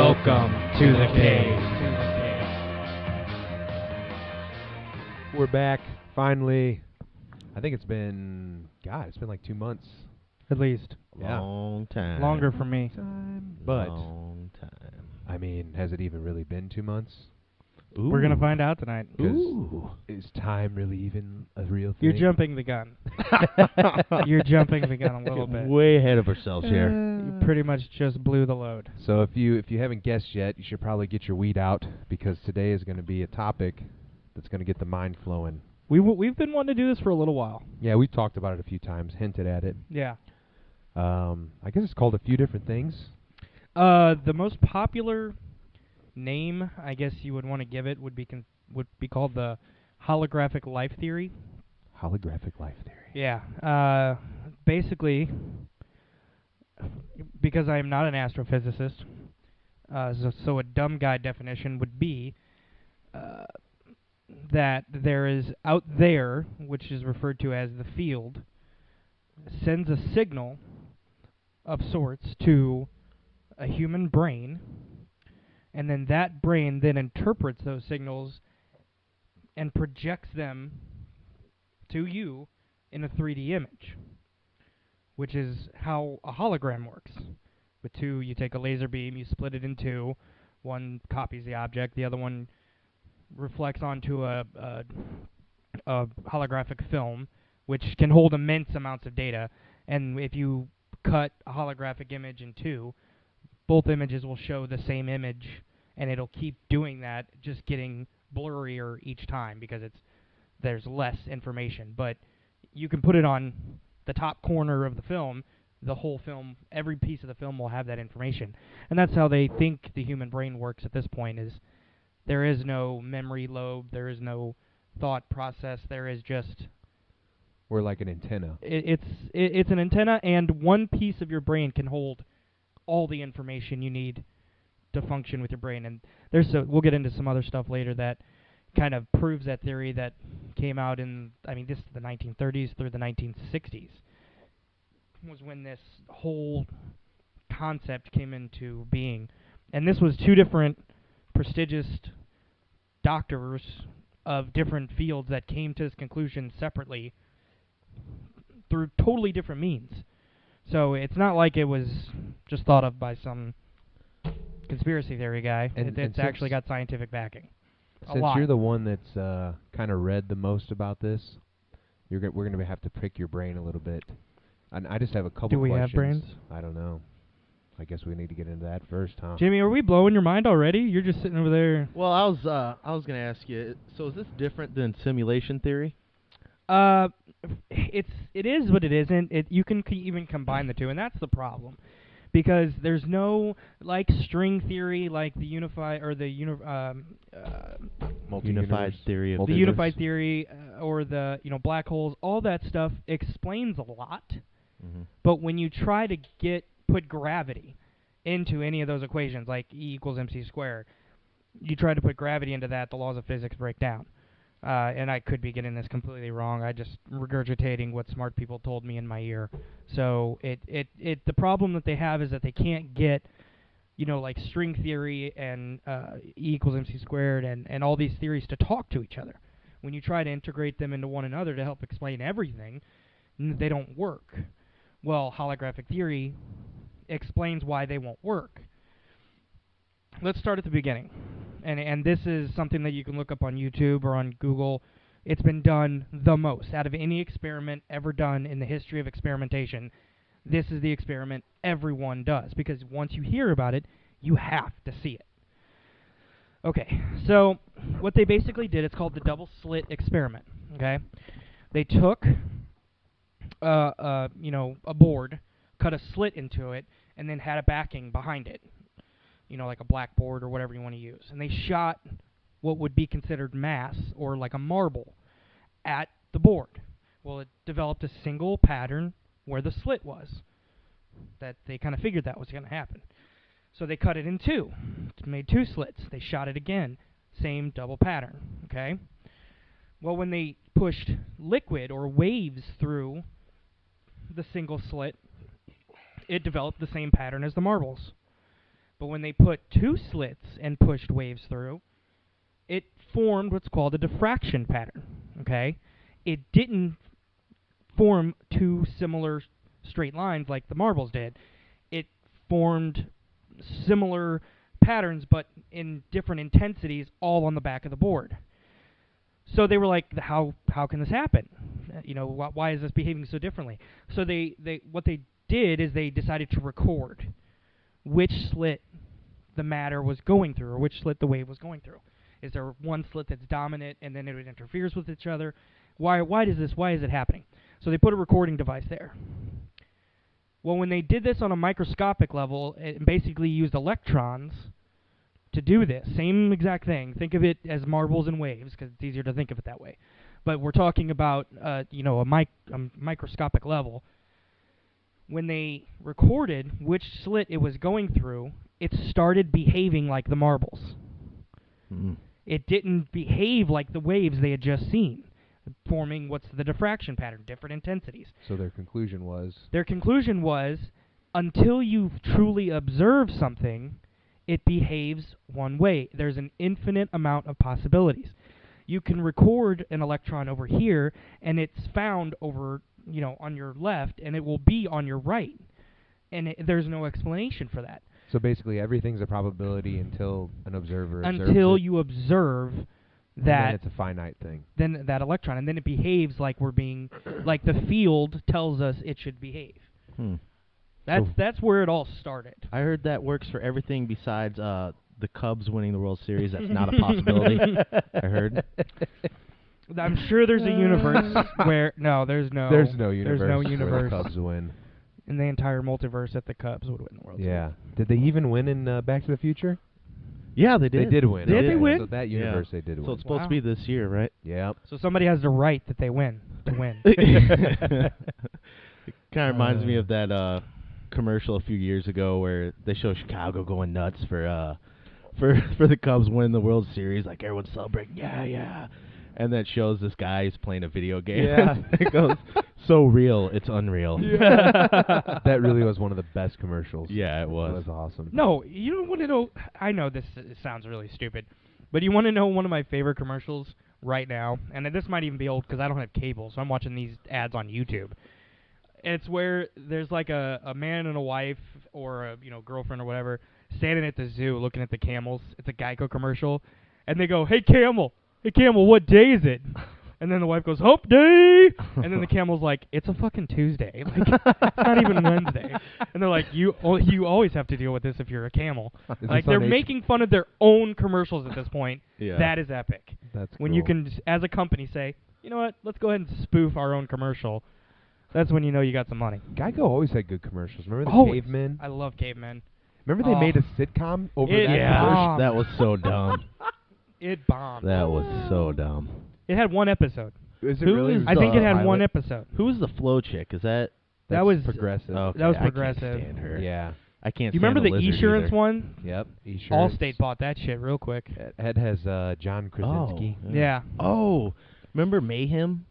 Welcome to the cave. We're back, finally. I think it's been like 2 months. At least. Yeah. Long time. Longer for me. But, Long time. I mean, has it even really been 2 months? Ooh. We're going to find out tonight. 'Cause Ooh. is time really even a real thing? You're jumping the gun. You're jumping the gun a little bit. Way ahead of ourselves here. You pretty much just blew the load. So if you haven't guessed yet, you should probably get your weed out, because today is going to be a topic that's going to get the mind flowing. We've been wanting to do this for a little while. Yeah, we've talked about it a few times, hinted at it. Yeah. I guess it's called a few different things. The most popular name, I guess you would want to give it, would be called the holographic life theory. Holographic life theory. Yeah. Basically, because I am not an astrophysicist, so a dumb guy definition would be that there is out there, which is referred to as the field, sends a signal of sorts to a human brain, and then that brain then interprets those signals and projects them to you in a 3D image, which is how a hologram works. With two, you take a laser beam, you split it in two. One copies the object, the other one reflects onto a holographic film, which can hold immense amounts of data. And if you cut a holographic image in two, both images will show the same image, and it'll keep doing that, just getting blurrier each time because there's less information. But you can put it on the top corner of the film, the whole film, every piece of the film will have that information. And that's how they think the human brain works at this point, is there is no memory lobe, there is no thought process, there is just... We're like an antenna. It's an antenna, and one piece of your brain can hold all the information you need to function with your brain. And we'll get into some other stuff later that kind of proves that theory that came out in, this is the 1930s through the 1960s, was when this whole concept came into being. And this was two different prestigious doctors of different fields that came to this conclusion separately through totally different means. So it's not like it was just thought of by some conspiracy theory guy. It's actually got scientific backing. Since you're the one that's kind of read the most about this, we're going to have to pick your brain a little bit. And I just have a couple questions. Do we have brains? I don't know. I guess we need to get into that first, huh? Jimmy, are we blowing your mind already? You're just sitting over there. Well, I was going to ask you, so is this different than simulation theory? It is, but it isn't. You can even combine the two, and that's the problem, because there's no like string theory, like the unified Unified theory of the physics. unified theory, or the black holes. All that stuff explains a lot, but when you try to put gravity into any of those equations, like E equals mc squared, you try to put gravity into that, the laws of physics break down. And I could be getting this completely wrong. I just regurgitating what smart people told me in my ear. So the problem that they have is that they can't get, like string theory and E equals mc squared and all these theories to talk to each other. When you try to integrate them into one another to help explain everything, they don't work. Well, holographic theory explains why they won't work. Let's start at the beginning. And this is something that you can look up on YouTube or on Google. It's been done the most. Out of any experiment ever done in the history of experimentation, this is the experiment everyone does, because once you hear about it, you have to see it. Okay, so what they basically did, it's called the double slit experiment, okay? They took a board, cut a slit into it, and then had a backing behind it. Like a blackboard or whatever you want to use. And they shot what would be considered mass, or like a marble, at the board. Well, it developed a single pattern where the slit was. That they kind of figured that was going to happen. So they cut it in two. It made two slits. They shot it again. Same double pattern, okay? Well, when they pushed liquid or waves through the single slit, it developed the same pattern as the marbles. But when they put 2 slits and pushed waves through, it formed what's called a diffraction pattern. Okay? It didn't form 2 similar straight lines like the marbles did. It formed similar patterns but in different intensities all on the back of the board. So they were like, how can this happen? Why is this behaving so differently? So what they did is they decided to record which slit the matter was going through, or which slit the wave was going through. Is there one slit that's dominant and then it interferes with each other? Why is it happening? So they put a recording device there. Well, when they did this on a microscopic level, it basically used electrons to do this. Same exact thing. Think of it as marbles and waves, because it's easier to think of it that way. But we're talking about, a microscopic level. When they recorded which slit it was going through, it started behaving like the marbles. Mm. It didn't behave like the waves they had just seen, forming what's the diffraction pattern, different intensities. So their conclusion was? Their conclusion was, until you truly observe something, it behaves one way. There's an infinite amount of possibilities. You can record an electron over here, and it's found over, on your left, and it will be on your right. And there's no explanation for that. So basically everything's a probability until an observer observes Until it, you observe and that, then it's a finite thing. then that electron, and then it behaves like like the field tells us it should behave. Hmm. That's where it all started. I heard that works for everything besides the Cubs winning the World Series. That's not a possibility. I heard. I'm sure there's a universe where there's no universe There's no where the universe Cubs win. in the entire multiverse that the Cubs would win the World Series. Yeah. Did they even win in Back to the Future? Yeah, they did. They did win. Did they win? So that universe they did So win. it's supposed Wow. to be this year, right? Yep. So somebody has the right that they win to win. It kind of reminds me of that commercial a few years ago where they show Chicago going nuts for the Cubs winning the World Series, like everyone's celebrating, yeah, and that shows this guy who's playing a video game. Yeah. It goes so real, it's unreal. That really was one of the best commercials. Yeah, it That was. was awesome. No, you don't want to know. I know this sounds really stupid, but you want to know one of my favorite commercials right now? And this might even be old because I don't have cable, so I'm watching these ads on YouTube. And it's where there's like a man and a wife or a girlfriend or whatever standing at the zoo looking at the camels. It's a Geico commercial, and they go, "Hey camel, what day is it?" And then the wife goes, "Hump day," and then the camel's like, "It's a fucking Tuesday. Like, it's not even Wednesday." And they're like, "You always have to deal with this if you're a camel." Is Like this on they're H- making fun of their own commercials at this point. Yeah. That is epic. That's When you cool. can, as a company, say, "You know what? Let's go ahead and spoof our own commercial." That's when you know you got some money. Geico always had good commercials. Remember the Always. Cavemen? I love Cavemen. Remember they Oh. made a sitcom over It- that yeah. commercial? Bomb. That was so dumb. It bombed. That was so dumb. It had one episode. Is it Who really? is I think it had pilot? one episode. Who was the Flow chick? Is that? That was Progressive. Okay, That was I can't Progressive. stand her. Yeah. I can't. You remember stand the lizard Esurance either. one? Yep. Esurance. Allstate bought that shit real quick. Ed has John Krasinski. Oh, Yeah. Oh, remember Mayhem?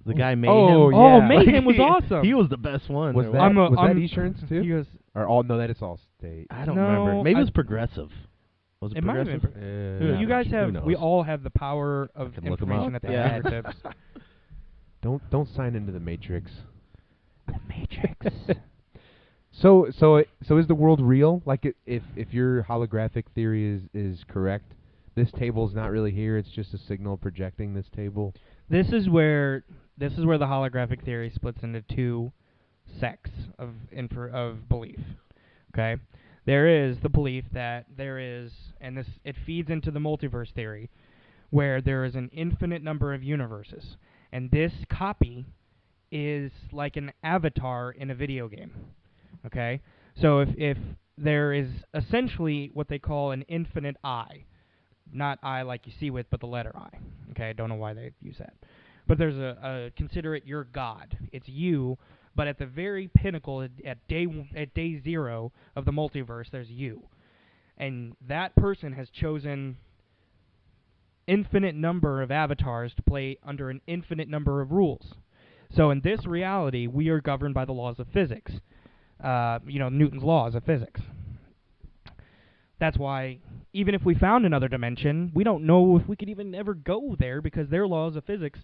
The guy Mayhem. Oh, Oh, yeah. Mayhem was awesome. He was the best one. Was There that, I'm a- was that I'm- Esurance too? He goes, Or all? No, that is Allstate. I don't No, remember. Maybe I- it was Progressive. Was it It might have been Progressive? You knows? guys Who have. knows? We all have the power of can look 'em information up. at the Yeah. fingertips. Don't sign into the Matrix. The Matrix. So is the world real? Like if your holographic theory is correct, this table's not really here. It's just a signal projecting this table. This is where the holographic theory splits into two sects of belief. Okay, there is the belief that there is, and it feeds into the multiverse theory, where there is an infinite number of universes, and this copy is like an avatar in a video game. Okay, so if there is essentially what they call an infinite eye, not eye like you see with, but the letter I. Okay, I don't know why they use that. But there's consider it your God. It's you, but at the very pinnacle, at day zero of the multiverse, there's you. And that person has chosen infinite number of avatars to play under an infinite number of rules. So in this reality, we are governed by the laws of physics. Newton's laws of physics. That's why even if we found another dimension, we don't know if we could even ever go there because their laws of physics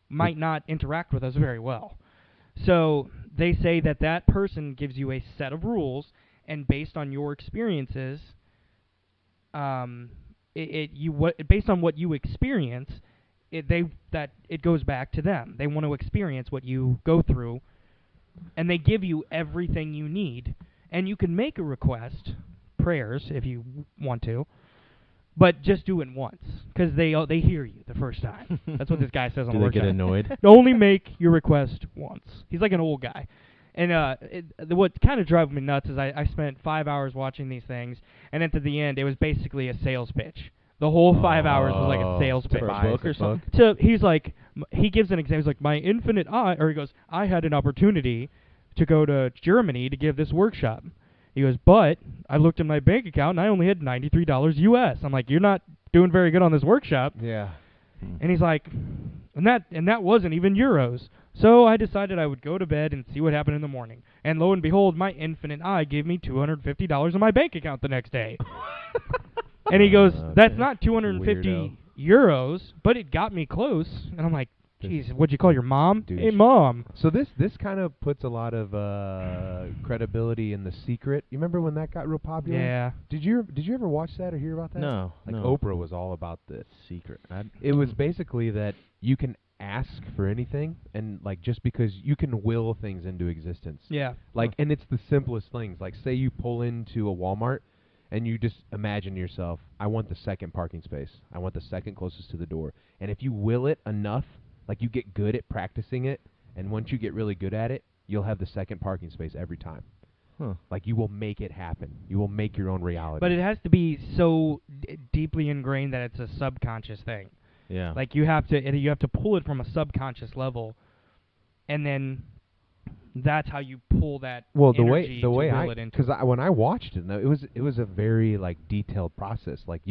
might not interact with us very well. So they say that that person gives you a set of rules, and based on your experiences, based on what you experience, it goes back to them. They want to experience what you go through, and they give you everything you need. And you can make a request, prayers if you want to, but just do it once because they hear you the first time. That's what this guy says on the Do they workshop. get annoyed? Only make your request once. He's like an old guy. And what kind of drives me nuts is I spent 5 hours watching these things, and at the end, it was basically a sales pitch. The whole 5 hours was like a sales pitch. For a book or something? So he's like, he gives an example. He's like, my infinite or he goes, I had an opportunity to go to Germany to give this workshop. He goes, but I looked in my bank account, and I only had $93 US. I'm like, you're not doing very good on this workshop. Yeah. And he's like, and that wasn't even euros. So I decided I would go to bed and see what happened in the morning. And lo and behold, my infinite eye gave me $250 in my bank account the next day. And he goes, that's not 250 Weirdo. euros, but it got me close. And I'm like, geez, what'd you call your mom? Douche. Hey, Mom. So this kind of puts a lot of credibility in The Secret. You remember when that got real popular? Yeah. Did you ever watch that or hear about that? No. Like no. Oprah was all about this. Secret. It was basically that you can ask for anything, and like just because you can will things into existence. Yeah. Like, and it's the simplest things. Like, say you pull into a Walmart, and you just imagine yourself, I want the second parking space. I want the second closest to the door. And if you will it enough, like you get good at practicing it, and once you get really good at it, you'll have the second parking space every time. Huh. Like, you will make it happen. You will make your own reality. But it has to be so deeply ingrained that it's a subconscious thing. Yeah. Like you have to pull it from a subconscious level, and then that's how you pull that. Well, energy the way to I, will it into because when I watched it, though, it was a very like detailed process. Like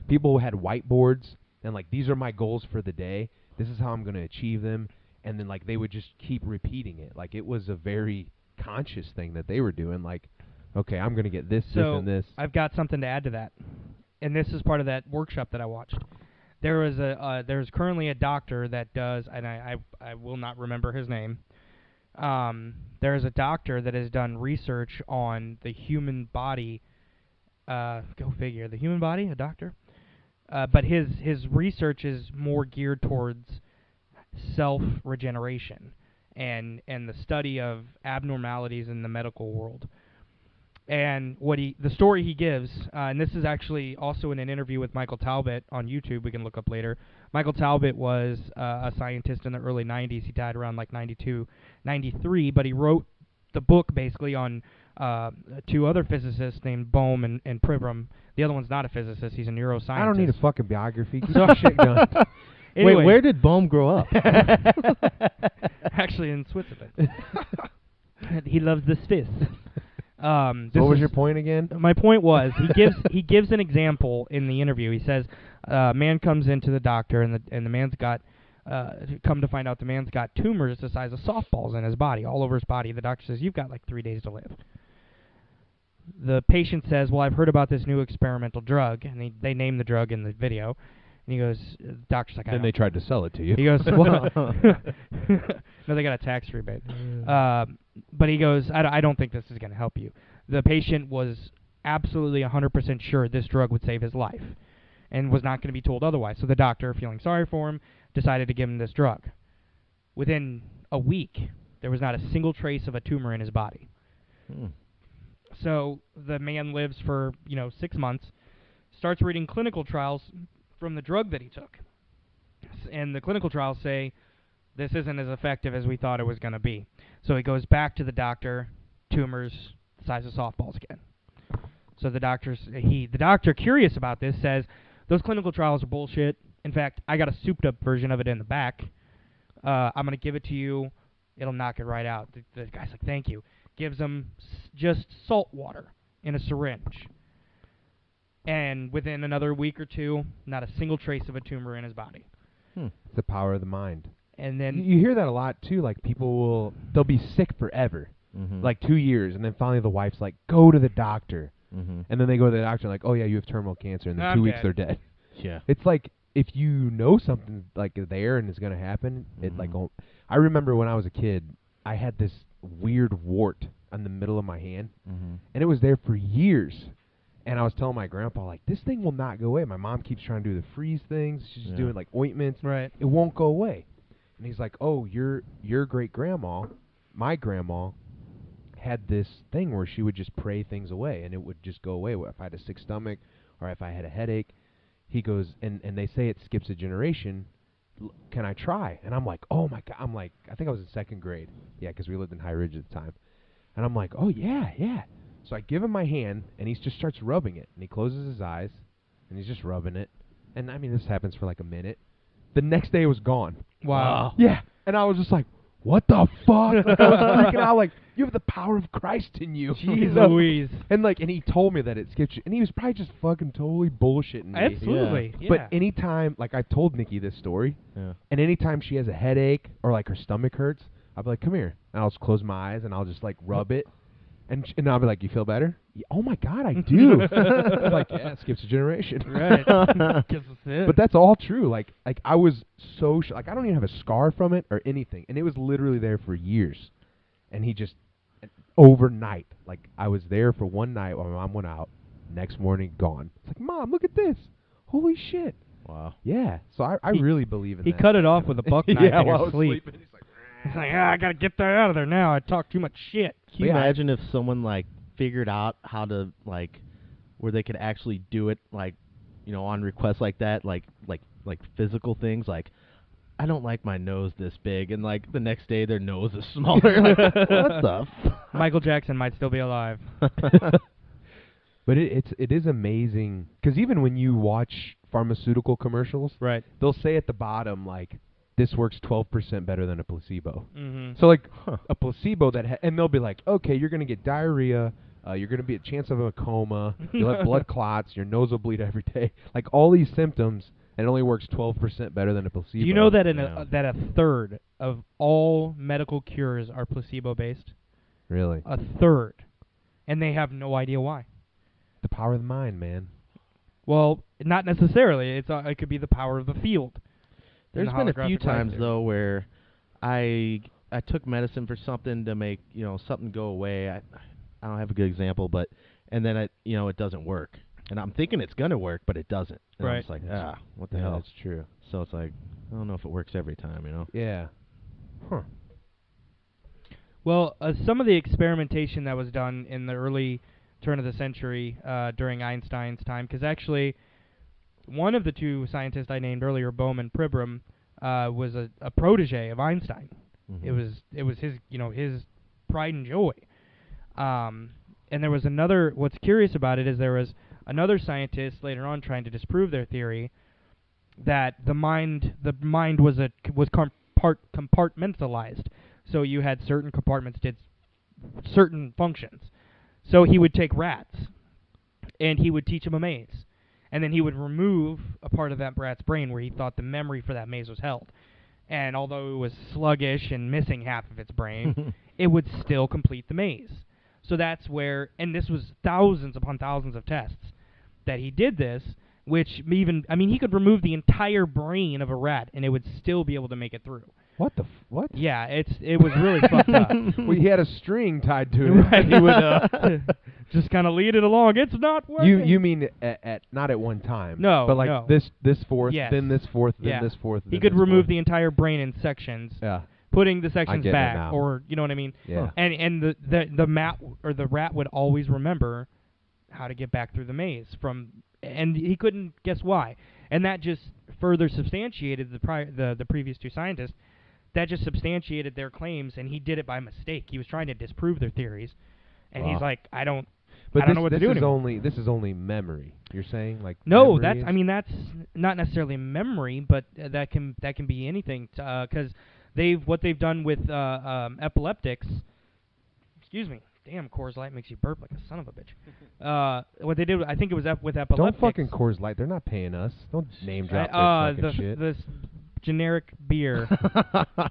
people had whiteboards and like, these are my goals for the day. This is how I'm going to achieve them, and then like they would just keep repeating it. Like, it was a very conscious thing that they were doing. Like, okay, I'm going to get this, this, and this. I've got something to add to that, and this is part of that workshop that I watched. There's currently a doctor that does, and I will not remember his name. There's a doctor that has done research on the human body. Go figure, the human body, a doctor. But his research is more geared towards self-regeneration and the study of abnormalities in the medical world. And the story he gives, and this is actually also in an interview with Michael Talbot on YouTube, we can look up later. Michael Talbot was a scientist in the early 90s. He died around like 92, 93, but he wrote the book basically on two other physicists named Bohm and Pribram. The other one's not a physicist. He's a neuroscientist. I don't need a fucking biography. Get your shit done. Anyway. Wait, where did Bohm grow up? Actually, in Switzerland. He loves the Swiss. What was your point again? My point was he gives an example in the interview. He says, man comes into the doctor and the man's got come to find out the man's got tumors the size of softballs in his body, all over his body. The doctor says, you've got like 3 days to live. The patient says, well, I've heard about this new experimental drug, and they name the drug in the video. And he goes, the doctor's like, Then they tried to sell it to you. He goes, well, no, they got a tax rebate. But he goes, I don't think this is going to help you. The patient was absolutely 100% sure this drug would save his life and was not going to be told otherwise. So the doctor, feeling sorry for him, decided to give him this drug. Within a week, there was not a single trace of a tumor in his body. So the man lives for, 6 months, starts reading clinical trials from the drug that he took. And the clinical trials say this isn't as effective as we thought it was going to be. So he goes back to the doctor, tumors the size of softballs again. So the doctor, curious about this, says, those clinical trials are bullshit. In fact, I got a souped-up version of it in the back. I'm going to give it to you. It'll knock it right out. The guy's like, thank you. Gives him just salt water in a syringe. And within another week or two, not a single trace of a tumor in his body. It's the power of the mind. And then you hear that a lot, too. Like, they'll be sick forever. Like 2 years, and then finally the wife's like, go to the doctor. And then they go to the doctor like, oh yeah, you have terminal cancer, and then I'm 2 weeks dead. they're dead. Yeah. It's like if you know something like there and it's gonna happen, it like. I remember when I was a kid, I had this weird wart on the middle of my hand, and it was there for years. And I was telling my grandpa, like, this thing will not go away. My mom keeps trying to do the freeze things. She's doing, like, ointments. Right. It won't go away. And he's like, oh, your great-grandma, my grandma, had this thing where she would just pray things away, and it would just go away. If I had a sick stomach or if I had a headache, he goes, and they say it skips a generation. Can I try? And I'm like, oh, my God. I'm like, I think I was in 2nd grade. Yeah, because we lived in High Ridge at the time. And I'm like, oh, yeah. So I give him my hand, and he just starts rubbing it. And he closes his eyes, and he's just rubbing it. And, I mean, this happens for like a minute. The next day it was gone. Wow. Yeah. And I was just like, what the fuck? Like, I was freaking out like, you have the power of Christ in you. Jeez Louise. And he told me that it skips you. And he was probably just fucking totally bullshitting me. Absolutely. Yeah. But anytime, like, I told Nikki this story, and anytime she has a headache or, like, her stomach hurts, I'll be like, come here. And I'll just close my eyes, and I'll just, like, rub it. And I'll be like, you feel better? Yeah, oh, my God, I do. I'm like, yeah, it skips a generation. Right. But that's all true. Like I was so like, I don't even have a scar from it or anything. And it was literally there for years. And he just, overnight, like, I was there for one night while my mom went out. Next morning, gone. It's like, Mom, look at this. Holy shit. Wow. Yeah. So I really believe in he that. He cut it off with a buck knife yeah, in while I his was sleep. sleeping. He's like, He's like, I gotta get that out of there now. I talk too much shit. Can you imagine if someone, like, figured out how to, like, where they could actually do it, like, you know, on request like that, like physical things, like, I don't like my nose this big, and, like, the next day their nose is smaller. Like, what the Michael Jackson might still be alive. But it is amazing, because even when you watch pharmaceutical commercials, right, they'll say at the bottom, like, this works 12% better than a placebo. Mm-hmm. So, like, a placebo and they'll be like, okay, you're going to get diarrhea, you're going to be a chance of a coma, you'll have blood clots, your nose will bleed every day. Like, all these symptoms, and it only works 12% better than a placebo. Do you know that that a third of all medical cures are placebo-based? Really? A third. And they have no idea why. The power of the mind, man. Well, not necessarily. It could be the power of the field. There's been a few times, though, where I took medicine for something to make, you know, something go away. I don't have a good example, but and then it doesn't work. And I'm thinking it's going to work, but it doesn't. And I'm just like, what the hell? That's true. So it's like, I don't know if it works every time, you know? Yeah. Huh. Well, some of the experimentation that was done in the early turn of the century during Einstein's time, because actually one of the two scientists I named earlier, Bowman Pribram, was a protege of Einstein. Mm-hmm. It was his his pride and joy. And there was another. What's curious about it is there was another scientist later on trying to disprove their theory that the mind was compartmentalized. So you had certain compartments did certain functions. So he would take rats, and he would teach them a maze. And then he would remove a part of that rat's brain where he thought the memory for that maze was held. And although it was sluggish and missing half of its brain, it would still complete the maze. So that's where, and this was thousands upon thousands of tests that he did this, which he could remove the entire brain of a rat, and it would still be able to make it through. What the what? Yeah, it was really fucked up. Well, he had a string tied to it. Right, he would just kind of lead it along. It's not working. You mean at not at one time? No, but like no. this fourth, yes. then this fourth, then yeah. this fourth. He could remove the entire brain in sections. Yeah. Putting the sections back, now. or you know what I mean. Yeah. And the mat or the rat would always remember how to get back through the maze and he couldn't guess why. And that just further substantiated the previous two scientists. That just substantiated their claims, and he did it by mistake. He was trying to disprove their theories, and he's like, I don't know what to do anymore. This is only memory. You're saying like no, that's not necessarily memory, but that can be anything because what they've done with epileptics. Excuse me. Damn, Coors Light makes you burp like a son of a bitch. What they did, I think it was with epileptics. Don't fucking Coors Light. They're not paying us. Don't name drop their fucking shit. This generic beer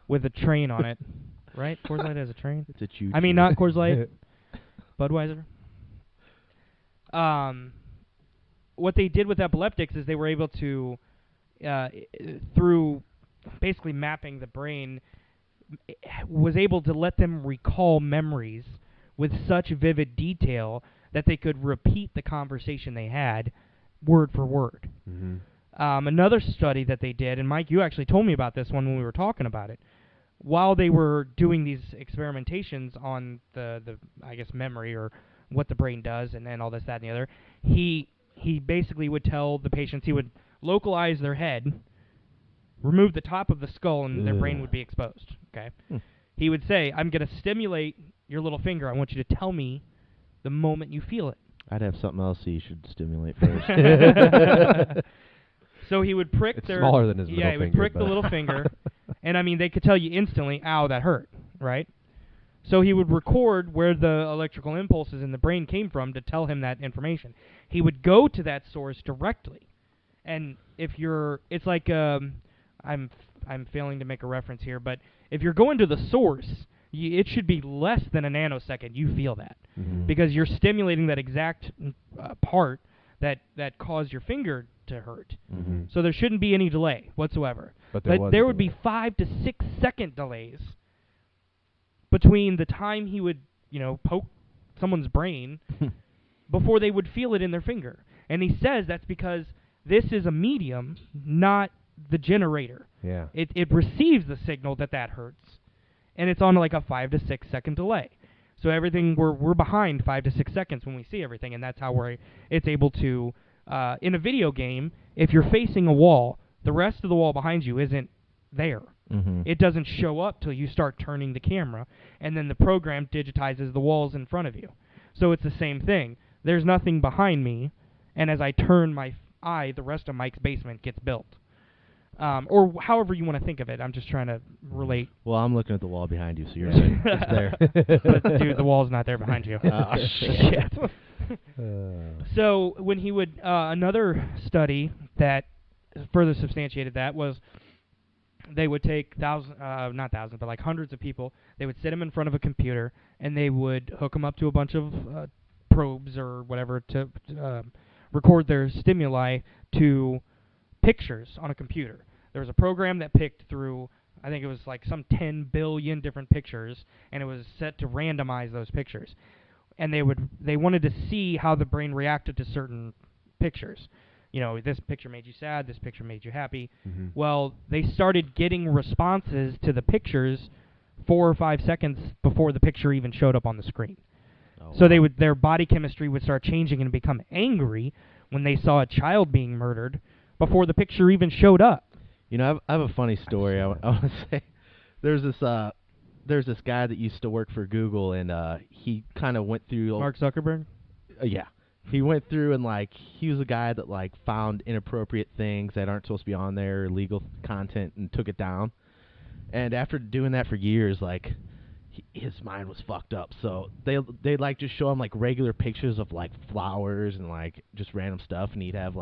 with a train on it, right? Coors Light has a train. It's a choo-choo. I mean, not Coors Light, Budweiser. what they did with epileptics is they were able to, through basically mapping the brain, was able to let them recall memories with such vivid detail that they could repeat the conversation they had word for word. Mm-hmm. Another study that they did, and Mike, you actually told me about this one when we were talking about it, while they were doing these experimentations on the I guess, memory or what the brain does and all this, that, and the other, he basically would tell the patients, he would localize their head, remove the top of the skull, and their brain would be exposed. Okay, He would say, I'm going to stimulate your little finger. I want you to tell me the moment you feel it. I'd have something else you should stimulate first. So he would prick it's their... smaller than his middle finger. Yeah, he would prick the little finger. And, I mean, they could tell you instantly, ow, that hurt, right? So he would record where the electrical impulses in the brain came from to tell him that information. He would go to that source directly. And if you're... It's like... I'm failing to make a reference here, but if you're going to the source, it should be less than a nanosecond. You feel that. Mm-hmm. Because you're stimulating that exact part that caused your finger to hurt. Mm-hmm. So there shouldn't be any delay whatsoever. But there would be 5 to 6 second delays between the time he would, poke someone's brain before they would feel it in their finger. And he says that's because this is a medium, not the generator. Yeah. It receives the signal that hurts, and it's on like a 5 to 6 second delay. So everything, we're behind 5 to 6 seconds when we see everything, and that's how it's able to, in a video game, if you're facing a wall, the rest of the wall behind you isn't there. Mm-hmm. It doesn't show up till you start turning the camera, and then the program digitizes the walls in front of you. So it's the same thing. There's nothing behind me, and as I turn my eye, the rest of Mike's basement gets built. Or however you want to think of it. I'm just trying to relate. Well, I'm looking at the wall behind you, so you're right. It's there. But, dude, the wall's not there behind you. Oh, shit. So when he would, another study that further substantiated that was they would take not thousands, but like hundreds of people. They would sit them in front of a computer, and they would hook them up to a bunch of probes or whatever to record their stimuli to pictures on a computer. There was a program that picked through, I think it was like some 10 billion different pictures, and it was set to randomize those pictures. And they wanted to see how the brain reacted to certain pictures. This picture made you sad, this picture made you happy. Mm-hmm. Well, they started getting responses to the pictures 4 or 5 seconds before the picture even showed up on the screen. Oh, so wow. their body chemistry would start changing and become angry when they saw a child being murdered before the picture even showed up. I have a funny story. I want to say, there's this guy that used to work for Google, and he kind of went through. Mark Zuckerberg? Yeah, he went through and he was a guy that found inappropriate things that aren't supposed to be on there, illegal content, and took it down. And after doing that for years, his mind was fucked up. So they'd just show him regular pictures of flowers and just random stuff, and he'd have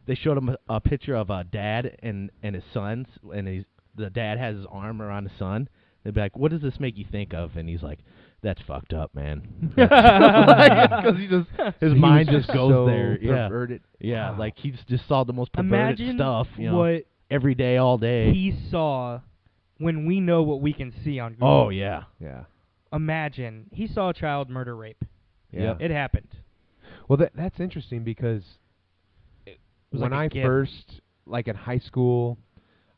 they showed him a picture of a dad and his sons, and the dad has his arm around his son. They'd be like, "What does this make you think of?" And he's like, "That's fucked up, man." Because his mind just goes so there. Perverted. Yeah, wow. He just saw the most perverted Imagine stuff. what every day, all day. He saw when we know what we can see on Google. Oh yeah, yeah. Imagine he saw a child murder rape. Yeah, it happened. Well, that's interesting because when I first, in high school,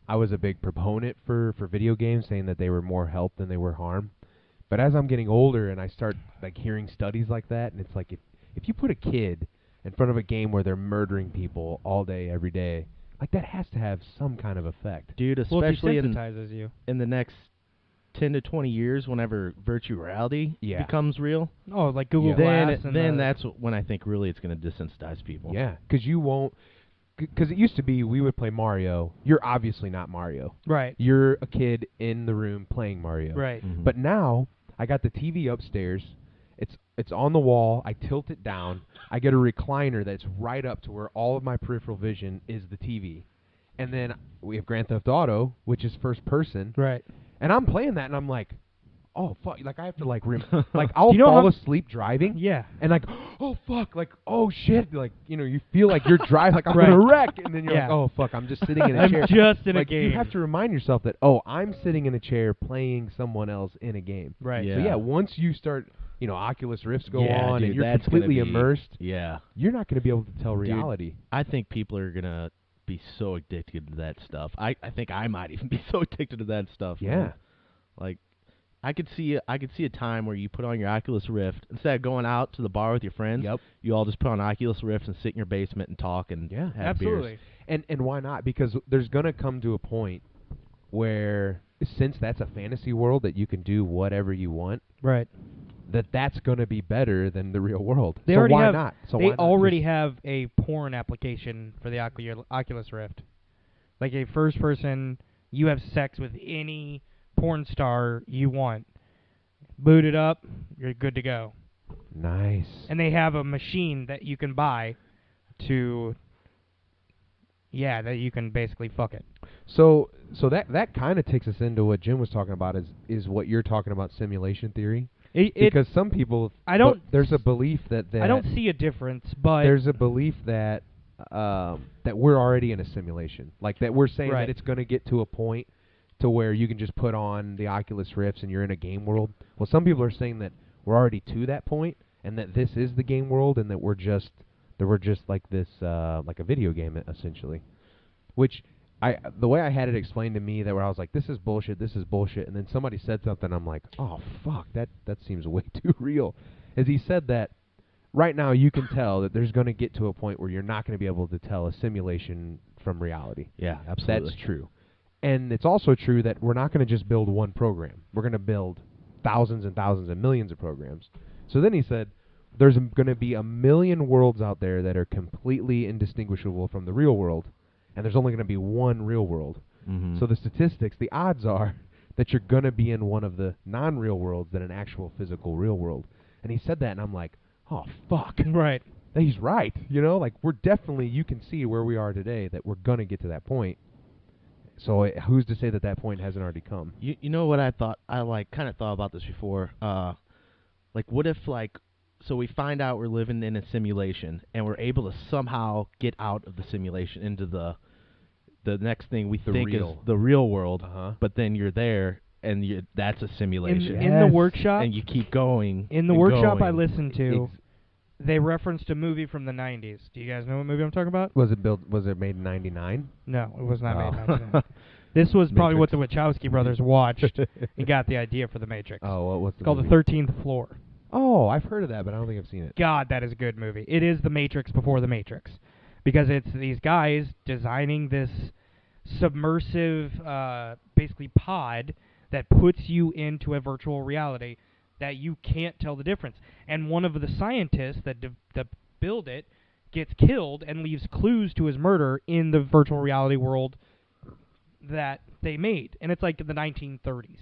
I was a big proponent for video games, saying that they were more help than they were harm. But as I'm getting older and I start hearing studies like that, and it's if you put a kid in front of a game where they're murdering people all day, every day, that has to have some kind of effect. Dude, especially it desensitizes you. In the next 10 to 20 years, whenever virtual reality becomes real. Oh, like Google Glass. Then that's when I think really it's going to desensitize people. Yeah, because you won't. Because it used to be we would play Mario. You're obviously not Mario. Right. You're a kid in the room playing Mario. Right. Mm-hmm. But now I got the TV upstairs. It's on the wall. I tilt it down. I get a recliner that's right up to where all of my peripheral vision is the TV. And then we have Grand Theft Auto, which is first person. Right. And I'm playing that, and I'm like, oh fuck, like I have to like like I'll you know fall how- asleep driving. Yeah. And like, oh fuck, like oh shit, like you feel like you're driving, like I'm Right. gonna wreck, and then you're Yeah. like, oh fuck, I'm just sitting in a I'm chair. just in a like game. you have to remind yourself that I'm sitting in a chair playing someone else in a game. Right. Yeah. So yeah, once you start, Oculus Rifts go Yeah, on dude, and you're that's gonna completely be- immersed, Yeah. you're not gonna be able to tell reality. I think people are gonna be so addicted to that stuff. I think I might even be so addicted to that stuff. Yeah. Man. Like, I could see a time where you put on your Oculus Rift instead of going out to the bar with your friends. Yep. You all just put on Oculus Rift and sit in your basement and talk and Yeah. have Absolutely. beers. And why not? Because there's gonna come to a point where, since that's a fantasy world that you can do whatever you want, Right. that's going to be better than the real world. They so already why have. not? So they why not already just- have a porn application for the Oculus Rift, like a first-person. You have sex with any porn star you want. Boot it up, you're good to go. Nice. And they have a machine that you can buy to. Yeah, that you can basically fuck it. So that kind of takes us into what Jim was talking about is what you're talking about, simulation theory. Because some people, I don't. there's a belief that I don't see a difference, but there's a belief that that we're already in a simulation, like that we're saying Right. that it's going to get to a point to where you can just put on the Oculus Rifts and you're in a game world. Well, some people are saying that we're already to that point and that this is the game world and that we're just like this like a video game essentially. Which the way I had it explained to me, that where I was like, this is bullshit, and then somebody said something, I'm like, oh fuck, that seems way too real. As he said that right now you can tell that there's going to get to a point where you're not going to be able to tell a simulation from reality. Yeah, absolutely. That's true. And it's also true that we're not going to just build one program. We're going to build thousands and thousands and millions of programs. So then he said, there's going to be 1 million worlds out there that are completely indistinguishable from the real world, and there's only going to be one real world. Mm-hmm. So the statistics, the odds are that you're going to be in one of the non-real worlds than an actual physical real world. And he said that, and I'm like, oh, fuck. right. He's right. Like, we're definitely, you can see where we are today, that we're going to get to that point. So who's to say that point hasn't already come? You know what I thought? I kind of thought about this before. Like, what if, so we find out we're living in a simulation, and we're able to somehow get out of the simulation into the next thing we think is the real world, but then you're there, and that's a simulation. In the workshop, and you keep going. In the and workshop going. I listened to, they referenced a movie from the 90s. Do you guys know what movie I'm talking about? Was it made in 99? No, it was not made in 99. This was probably what the Wachowski brothers watched and got the idea for The Matrix. Oh, what's It's called movie? The 13th Floor. Oh, I've heard of that, but I don't think I've seen it. God, that is a good movie. It is The Matrix before The Matrix. Because it's these guys designing this submersive, basically pod that puts you into a virtual reality that you can't tell the difference. And one of the scientists that build it gets killed and leaves clues to his murder in the virtual reality world that they made. And it's like in the 1930s.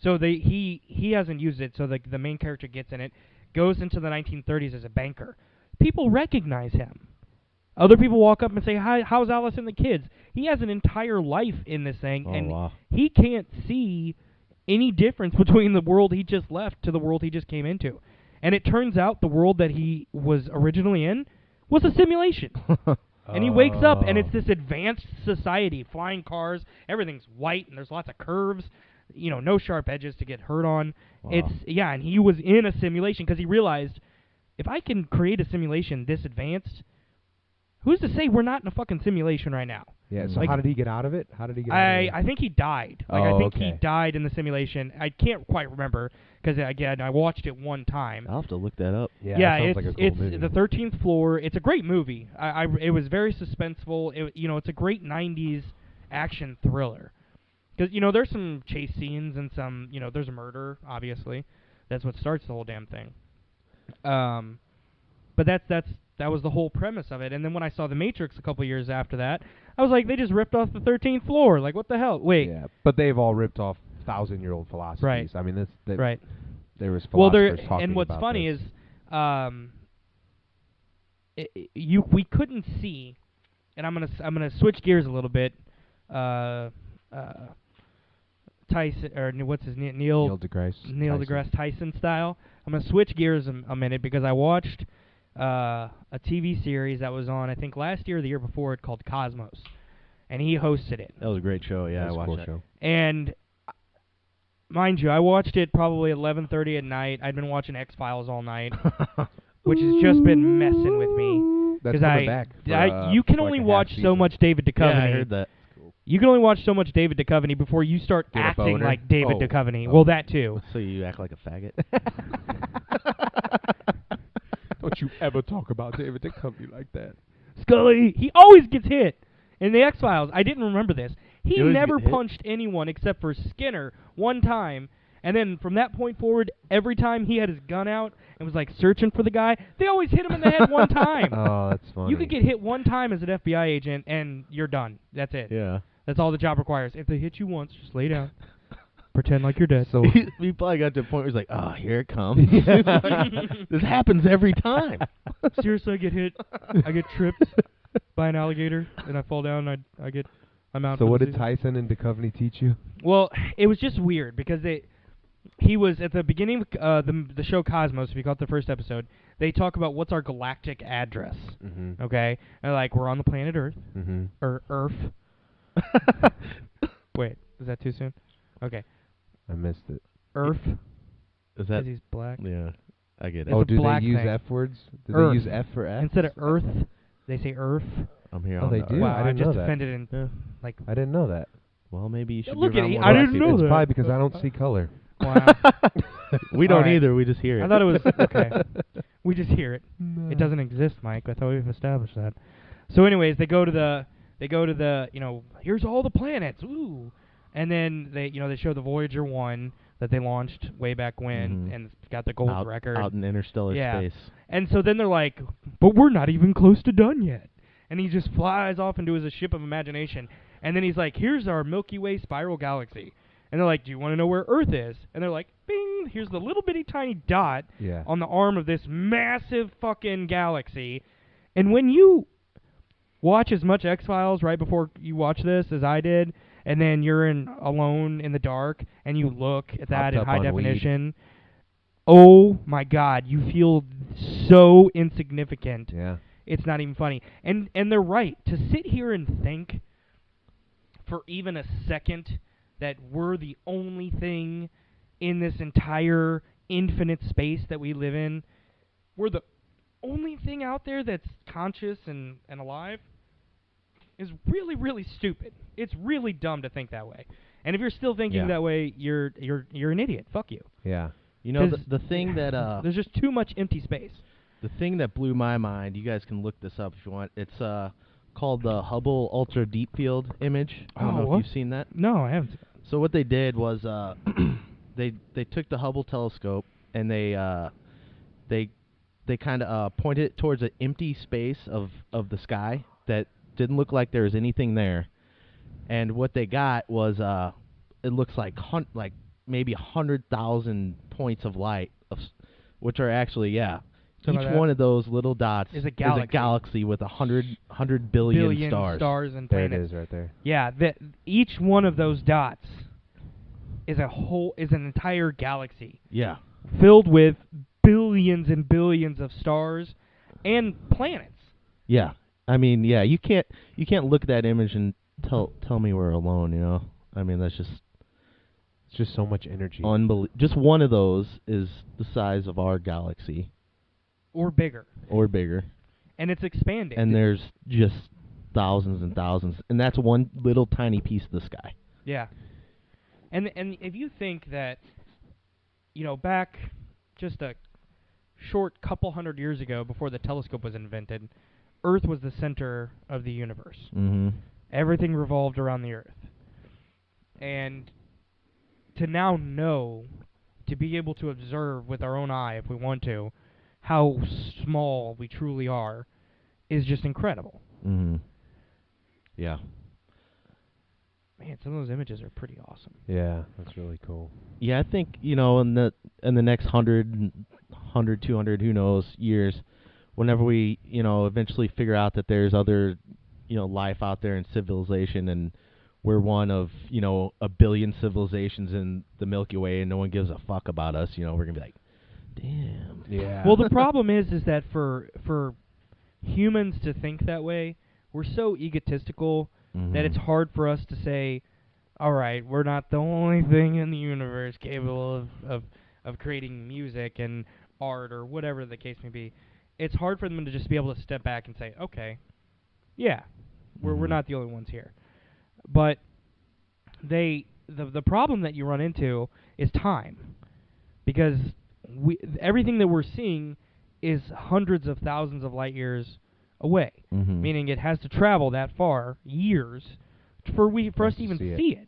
So he hasn't used it, so the main character gets in it, goes into the 1930s as a banker. People recognize him. Other people walk up and say, "Hi, how's Alice and the kids?" He has an entire life in this thing, and he can't see any difference between the world he just left to the world he just came into. And it turns out the world that he was originally in was a simulation. And he wakes up, and it's this advanced society, flying cars, everything's white, and there's lots of curves, no sharp edges to get hurt on. Wow. And he was in a simulation because he realized, if I can create a simulation this advanced, who's to say we're not in a fucking simulation right now? Yeah, so how did he get out of it? Out of it? I think he died. I think he okay. died in the simulation. I can't quite remember because, again, I watched it one time. I'll have to look that up. Yeah, that sounds like a cool it's movie. The 13th Floor. It's a great movie. It was very suspenseful. It's a great 90s action thriller. Because, there's some chase scenes and some, there's murder, obviously. That's what starts the whole damn thing. But that was the whole premise of it. And then when I saw The Matrix a couple years after that, I was like, they just ripped off the 13th Floor. Like, what the hell? Wait. Yeah, but they've all ripped off 1,000-year-old philosophies. Right. I mean, right. There was philosophers talking and what's about funny this. is, we couldn't see, and I'm gonna switch gears a little bit, to Tyson, or what's his name, Neil deGrasse. Neil Tyson. deGrasse Tyson style. I'm gonna switch gears a minute because I watched a TV series that was on, I think last year or the year before, it called Cosmos, and he hosted it. That was a great show. Yeah, That was I a watched cool that. show. And mind you, I watched it probably 11:30 at night. I'd been watching X-Files all night, which has just been messing with me. That's 'Cause coming back. You can for only like a watch half so season. much David Duchovny. Yeah, I heard that. You can only watch so much David Duchovny before you start Get a acting boner? like David Oh. Duchovny. Oh. Well, that too. So you act like a faggot. Don't you ever talk about David Duchovny like that. Scully, he always gets hit. In the X-Files, I didn't remember this. He He always never get hit? punched anyone except for Skinner one time. And then from that point forward, every time he had his gun out and was like searching for the guy, they always hit him in the head one time. Oh, that's funny. You could get hit one time as an FBI agent and you're done. That's it. Yeah. That's all the job requires. If they hit you once, just lay down. Pretend like you're dead. So He probably got to a point where he's like, oh, here it comes. This happens every time. Seriously, I get hit. I get tripped by an alligator and I fall down and I'm out. So for what the did season. Tyson and Duchovny teach you? Well, it was just weird because he was at the beginning of the show Cosmos. If you caught the first episode, they talk about what's our galactic address. Mm-hmm. Okay, and like we're on the planet Earth Mm-hmm. or Earth. Wait, is that too soon? Okay, I missed it. Earth Is because that? he's black. Yeah, I get it. It's Oh, a do they black use thing. F words? Do Earth. they use F for F? Instead of Earth, they say Earth. I'm here Oh, on they the do? Earth. Wow, I didn't just know that. offended and Yeah. like I didn't know that. Well, maybe you should Look be at around it, more I didn't black know people. It's that. probably because I don't see color. wow. We don't Alright. either. We just hear it. I thought it was okay. We just hear it. It doesn't exist, Mike. I thought we've established that. So, anyways, they go to the here's all the planets, ooh, and then they show the Voyager 1 that they launched way back when, Mhm. and it's got the gold out, record. out in interstellar Yeah. space. And so then they're like, but we're not even close to done yet. And he just flies off into his ship of imagination. And then he's like, here's our Milky Way spiral galaxy. And they're like, do you want to know where Earth is? And they're like, bing, here's the little bitty tiny dot Yeah. on the arm of this massive fucking galaxy. And when you watch as much X-Files right before you watch this as I did, and then you're alone in the dark, and you look at that Hopped in up high on weed. definition, oh my God, you feel so insignificant. Yeah. It's not even funny. And they're right. To sit here and think for even a second that we're the only thing in this entire infinite space that we live in, we're the only thing out there that's conscious and alive, is really, really stupid. It's really dumb to think that way. And if you're still thinking Yeah. that way, you're an idiot. Fuck you. Yeah. You know, 'Cause the thing that there's just too much empty space. the thing that blew my mind. You guys can look this up if you want. It's called the Hubble Ultra Deep Field Image. I don't Oh, know what? if you've seen that. No, I haven't. So what they did was they took the Hubble telescope and they kind of pointed it towards an empty space of the sky that didn't look like there was anything there. And what they got was it looks like maybe 100,000 points of light which are actually Something each like that? one of those little dots Is a galaxy. with 100 billion stars. stars and There it planets. is right there. Yeah, each one of those dots is an entire galaxy Yeah. filled with billions and billions of stars and planets. Yeah. I mean, yeah, you can't look at that image and tell me we're alone, you know? I mean, that's just It's just so much energy. just one of those is the size of our galaxy Or bigger. or bigger. And it's expanding. And there's just thousands and thousands, and that's one little tiny piece of the sky. Yeah. And if you think that, back just a short couple hundred years ago, before the telescope was invented, Earth was the center of the universe. Mm-hmm. Everything revolved around the Earth. And to now know, to be able to observe with our own eye, if we want to, how small we truly are, is just incredible. Mm-hmm. Yeah. Man, some of those images are pretty awesome. Yeah, that's really cool. Yeah, I think, in the next 100, 200, who knows, years, whenever we, eventually figure out that there's other, life out there and civilization, and we're one of, a billion civilizations in the Milky Way and no one gives a fuck about us, we're going to be like, damn. Yeah. Well, the problem is that for humans to think that way, we're so egotistical that it's hard for us to say, all right, we're not the only thing in the universe capable of creating music and art or whatever the case may be. It's hard for them to just be able to step back and say, okay, yeah, we're not the only ones here. But the problem that you run into is time, because everything that we're seeing is hundreds of thousands of light years away, meaning it has to travel that far, years, for us to even see it.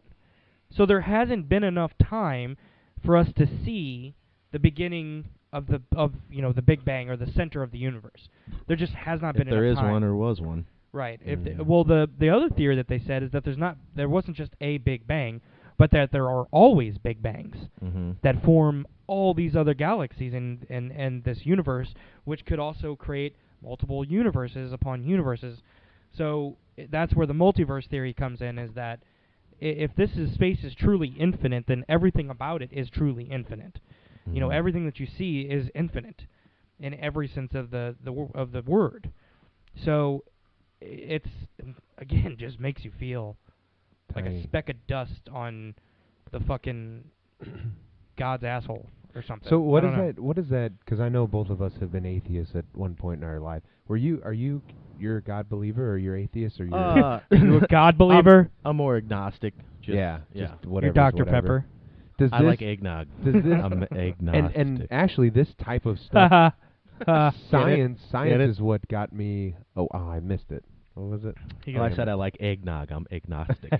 So there hasn't been enough time for us to see the beginning of the Big Bang or the center of the universe. There just has not been enough time. If there is one or was one. Right. The other theory that they said is that there wasn't just a Big Bang, but that there are always Big Bangs that form all these other galaxies and this universe, which could also create multiple universes upon universes. So that's where the multiverse theory comes in, is that if space is truly infinite, then everything about it is truly infinite. Everything that you see is infinite in every sense of the word. So it's, again, just makes you feel like a speck of dust on the fucking God's asshole or something. So what is that? Because I know both of us have been atheists at one point in our life. You're a God believer, or you're atheist, or you're are you a God believer? I'm more agnostic. Just whatever. You're Dr. Pepper. I like eggnog. I'm agnostic. And actually, this type of stuff, science is what got me. Oh, I missed it. What was it? I said I like eggnog. I'm agnostic.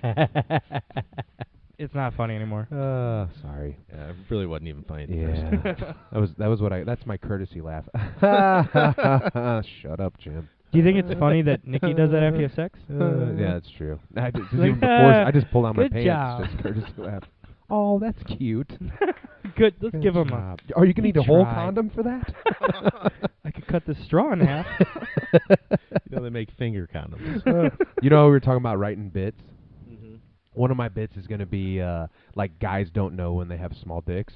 It's not funny anymore. Sorry. Yeah, it really wasn't even funny. That's my courtesy laugh. Shut up, Jim. Do you think it's funny that Nikki does that after you have sex? Yeah, that's true. I just pulled out my pants. Job. Just courtesy laugh. Oh, that's cute. Good. Let's give him a. Are you gonna need a whole condom for that? I could cut the straw in half. They make finger condoms. We were talking about writing bits. One of my bits is gonna be like, guys don't know when they have small dicks,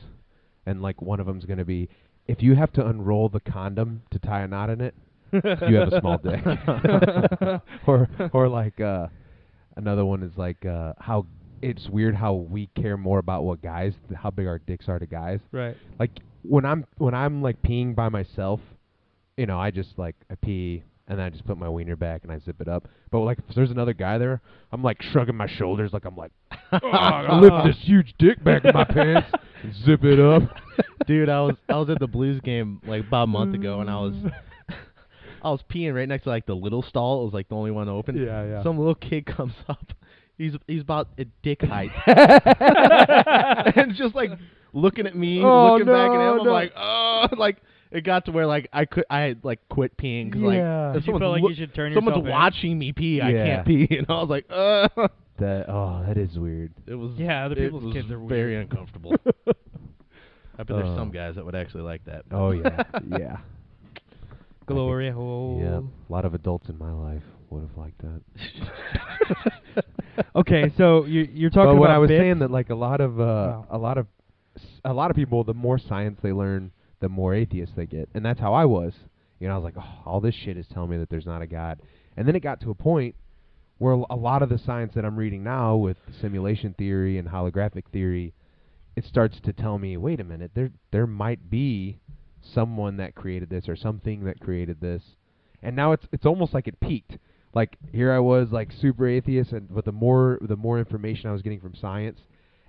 and like one of them's gonna be, if you have to unroll the condom to tie a knot in it, you have a small dick. or like another one is like how it's weird how we care more about how big our dicks are to guys. Right. Like when I'm like peeing by myself, I just like I pee and then I just put my wiener back and I zip it up. But like if there's another guy there, I'm like shrugging my shoulders like I'm like, I lift this huge dick back in my pants and zip it up. Dude, I was at the Blues game like about a month ago, and I was peeing right next to like the little stall. It was like the only one open. Yeah. Some little kid comes up. He's about a dick height, and just like looking at me, looking back at him. I'm like, oh, like it got to where like I had like quit peeing because like you felt like you should turn yourself someone's watching me pee. I can't pee, and I was like, that is weird. It was other people's kids are weird. Very uncomfortable. I bet there's some guys that would actually like that. Oh yeah, yeah. Glory hole. Yeah, a lot of adults in my life would have liked that. Okay, so you're talking about. But I was bits? saying that like a lot of people, the more science they learn, the more atheists they get, and that's how I was. I was like, oh, all this shit is telling me that there's not a God, and then it got to a point where a lot of the science that I'm reading now with simulation theory and holographic theory, it starts to tell me, wait a minute, there might be someone that created this or something that created this, and now it's almost like it peaked. Like here I was like super atheist, but the more information I was getting from science,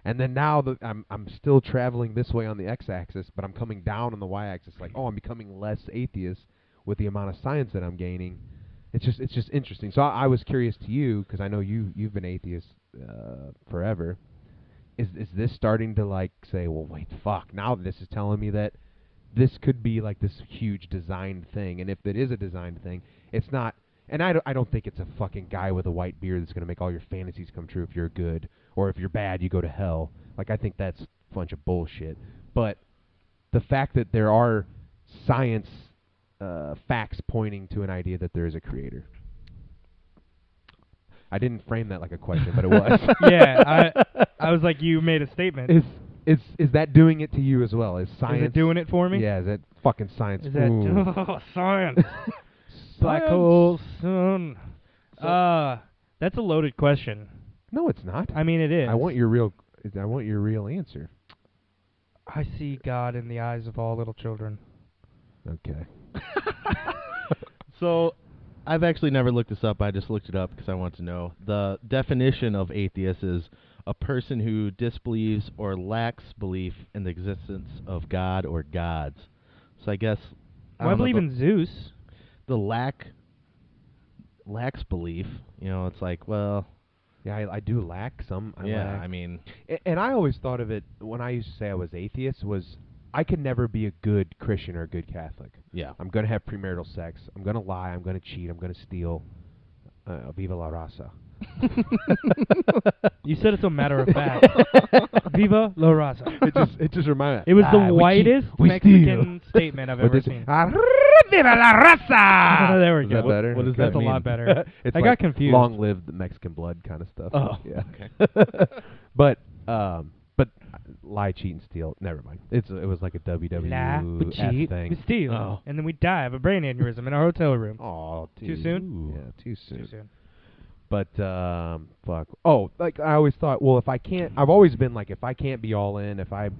and then now I'm still traveling this way on the x-axis, but I'm coming down on the y-axis. Like, oh, I'm becoming less atheist with the amount of science that I'm gaining. It's just interesting. So I was curious to you, because I know you've been atheist forever. Is this starting to like say, well, wait, fuck, now this is telling me that this could be like this huge designed thing, and if it is a designed thing, it's not. And I don't think it's a fucking guy with a white beard that's going to make all your fantasies come true if you're good, or if you're bad, you go to hell. Like, I think that's a bunch of bullshit. But the fact that there are science facts pointing to an idea that there is a creator. I didn't frame that like a question, but it was. Yeah, I was like, you made a statement. Is that doing it to you as well? Is science? Is it doing it for me? Yeah, is that fucking science? Is that science? Black Science. holes, sun. That's a loaded question. No, it's not. I mean, it is. I want your real answer. I see God in the eyes of all little children. Okay. So, I've actually never looked this up. I just looked it up because I want to know. The definition of atheist is a person who disbelieves or lacks belief in the existence of God or gods. So I guess I believe in Zeus. The lacks belief. You know, it's like, well, yeah, I do lack some. I mean, and I always thought of it when I used to say I was atheist was I could never be a good Christian or a good Catholic. Yeah. I'm gonna have premarital sex. I'm gonna lie. I'm gonna cheat. I'm gonna steal. Viva la raza. You said it so matter of fact. Viva la raza. It just reminded me. It was the whitest Mexican statement I've ever seen. Viva la raza! There we Is go. that better? What does That's that a mean? lot better. It's I like got confused. Long live the Mexican blood kind of stuff. Oh, yeah. okay. But lie, cheat, and steal. Never mind. It was like a Lie, we WWF cheat, thing. we steal, Oh. and then we die of a brain aneurysm in our hotel room. Oh, Too soon? Yeah, too soon. Too soon. But fuck. Oh, like I always thought. Well, if I can't, I've always been like, if I can't be all in, if I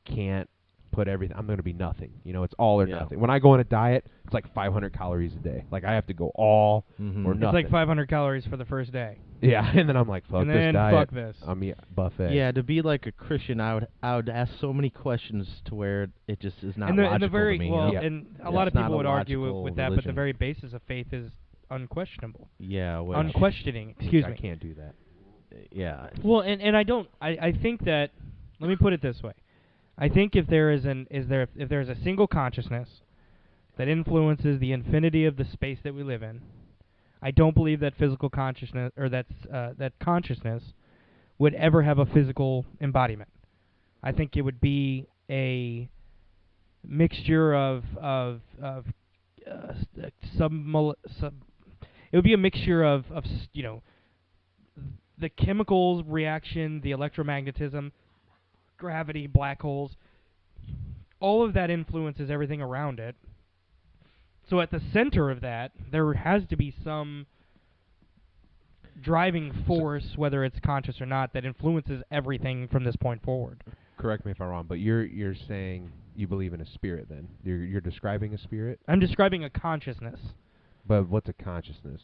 can't put everything, I'm gonna be nothing. You know, it's all or nothing. When I go on a diet, it's like 500 calories a day. Like I have to go all or nothing. It's like 500 calories for the first day. Yeah, and then I'm like, fuck and this then diet. fuck this. I'm eat buffet. Yeah, to be like a Christian, I would ask so many questions to where it just is not logical and the very to me. well, you know? and a lot of It's not people a would argue logical with that, but the religion. very basis of faith is unquestionable. Yeah, which, Unquestioning. Excuse I me. can't do that. Yeah. Well, and I don't. I think that. Let me put it this way. I think if there is if there is a single consciousness that influences the infinity of the space that we live in, I don't believe that physical consciousness or that consciousness would ever have a physical embodiment. I think it would be a mixture of it would be a mixture of you know, the chemicals reaction, the electromagnetism, gravity, black holes, all of that influences everything around it. So at the center of that, there has to be some driving force, whether it's conscious or not, that influences everything from this point forward. Correct me if I'm wrong, but you're saying you believe in a spirit. Then you're describing a spirit. I'm describing a consciousness. But what's a consciousness?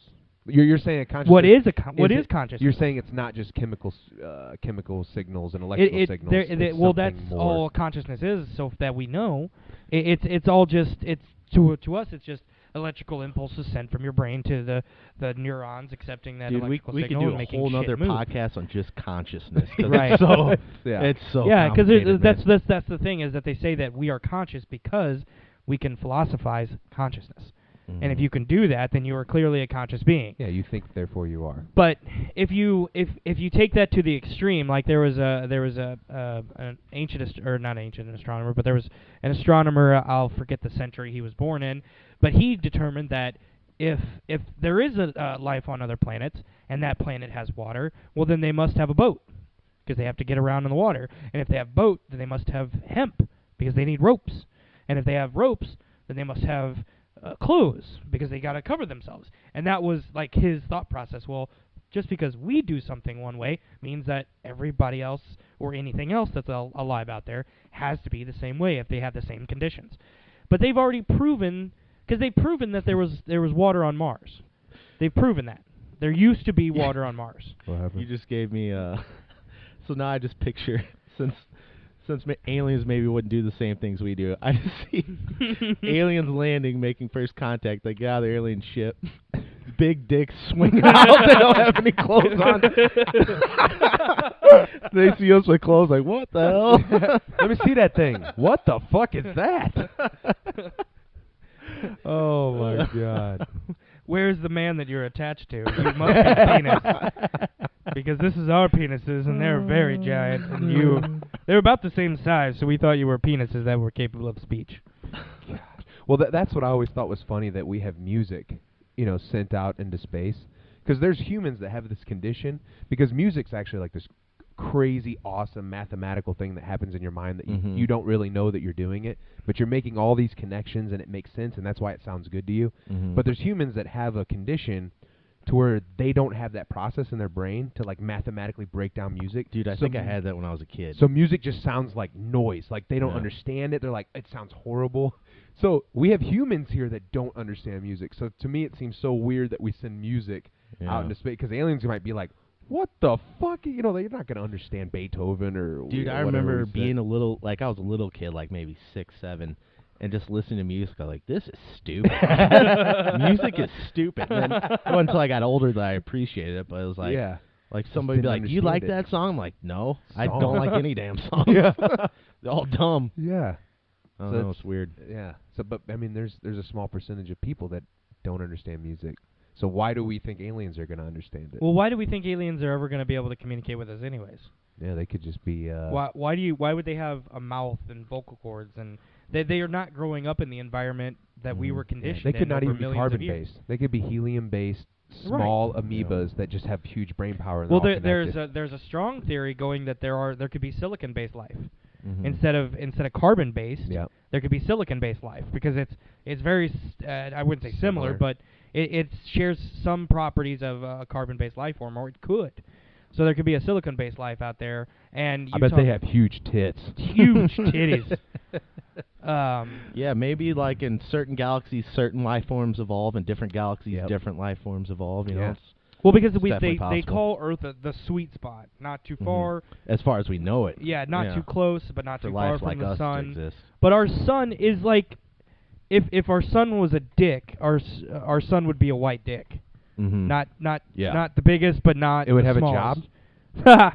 You're saying a consciousness. What is consciousness? You're saying it's not just chemical signals and electrical signals. Well, that's more. all consciousness is. So that we know, it's all just to us. It's just electrical impulses sent from your brain to the neurons accepting that electrical we signal could and do a making whole shit other move. podcast on just consciousness. Right. It's so Yeah. it's so yeah, because complicated, that's the thing is that they say that we are conscious because we can philosophize consciousness. And if you can do that, then you are clearly a conscious being. Yeah, you think, therefore you are. But if you take that to the extreme, like there was an ancient not ancient astronomer, but there was an astronomer. I'll forget the century he was born in, but he determined that if there is a life on other planets and that planet has water, well then they must have a boat because they have to get around in the water. And if they have boat, then they must have hemp because they need ropes. And if they have ropes, then they must have clothes because they got to cover themselves. And that was like his thought process. Well, just because we do something one way means that everybody else or anything else that's alive out there has to be the same way if they have the same conditions. But they've already proven, because they've proven that there was water on Mars. They've proven that. There used to be water on Mars. What happened? You just gave me so now I just picture since aliens maybe wouldn't do the same things we do. I just see aliens landing, making first contact. They get out of the alien ship. Big dicks swinging out. They don't have any clothes on. They see us with clothes like, what the hell? Let me see that thing. What the fuck is that? Oh my god. Where's the man that you're attached to? You must be penis. Because this is our penises, and they're very giant, and they're about the same size, so we thought you were penises that were capable of speech. Well, that's what I always thought was funny, that we have music, sent out into space. because there's humans that have this condition, because music's actually like this crazy awesome mathematical thing that happens in your mind that you don't really know that you're doing it, but you're making all these connections and it makes sense, and that's why it sounds good to you. But there's humans that have a condition to where they don't have that process in their brain to like mathematically break down music. Dude, I think I had that when I was a kid. So music just sounds like noise. Like they don't understand it. They're like, it sounds horrible. So we have humans here that don't understand music. So to me, it seems so weird that we send music out into space, because aliens might be like, what the fuck? You know, they're not going to understand Beethoven or Dude, I remember being a little, like I was a little kid, like maybe 6, 7, and just listening to music. I was like, this is stupid. Music is stupid. And then until I got older that I appreciated it, but it was like, like somebody be like, you like that song? I'm like, no, I don't like any damn song. They're all dumb. Yeah. I don't know, it's weird. Yeah. So, but I mean, there's a small percentage of people that don't understand music. So why do we think aliens are going to understand it? Well, why do we think aliens are ever going to be able to communicate with us anyways? Yeah, they could just be... Why would they have a mouth and vocal cords? And they are not growing up in the environment that we were conditioned in. They could not even be carbon-based. They could be helium-based, small amoebas that just have huge brain power. And well, there's a strong theory going that there could be silicon-based life. Instead of carbon-based, there could be silicon-based life, because it's very I wouldn't say similar, but it shares some properties of a carbon-based life form, or it could. So there could be a silicon-based life out there, and I bet they have huge tits. Huge titties. Yeah, maybe like in certain galaxies, certain life forms evolve, in different galaxies, different life forms evolve. You know. Well, because they call Earth the sweet spot, not too far. As far as we know it. Yeah, not too close, but not too far from the sun. To but our sun is like, if our sun was a dick, our sun would be a white dick. Not the biggest, but not it would have smallest. a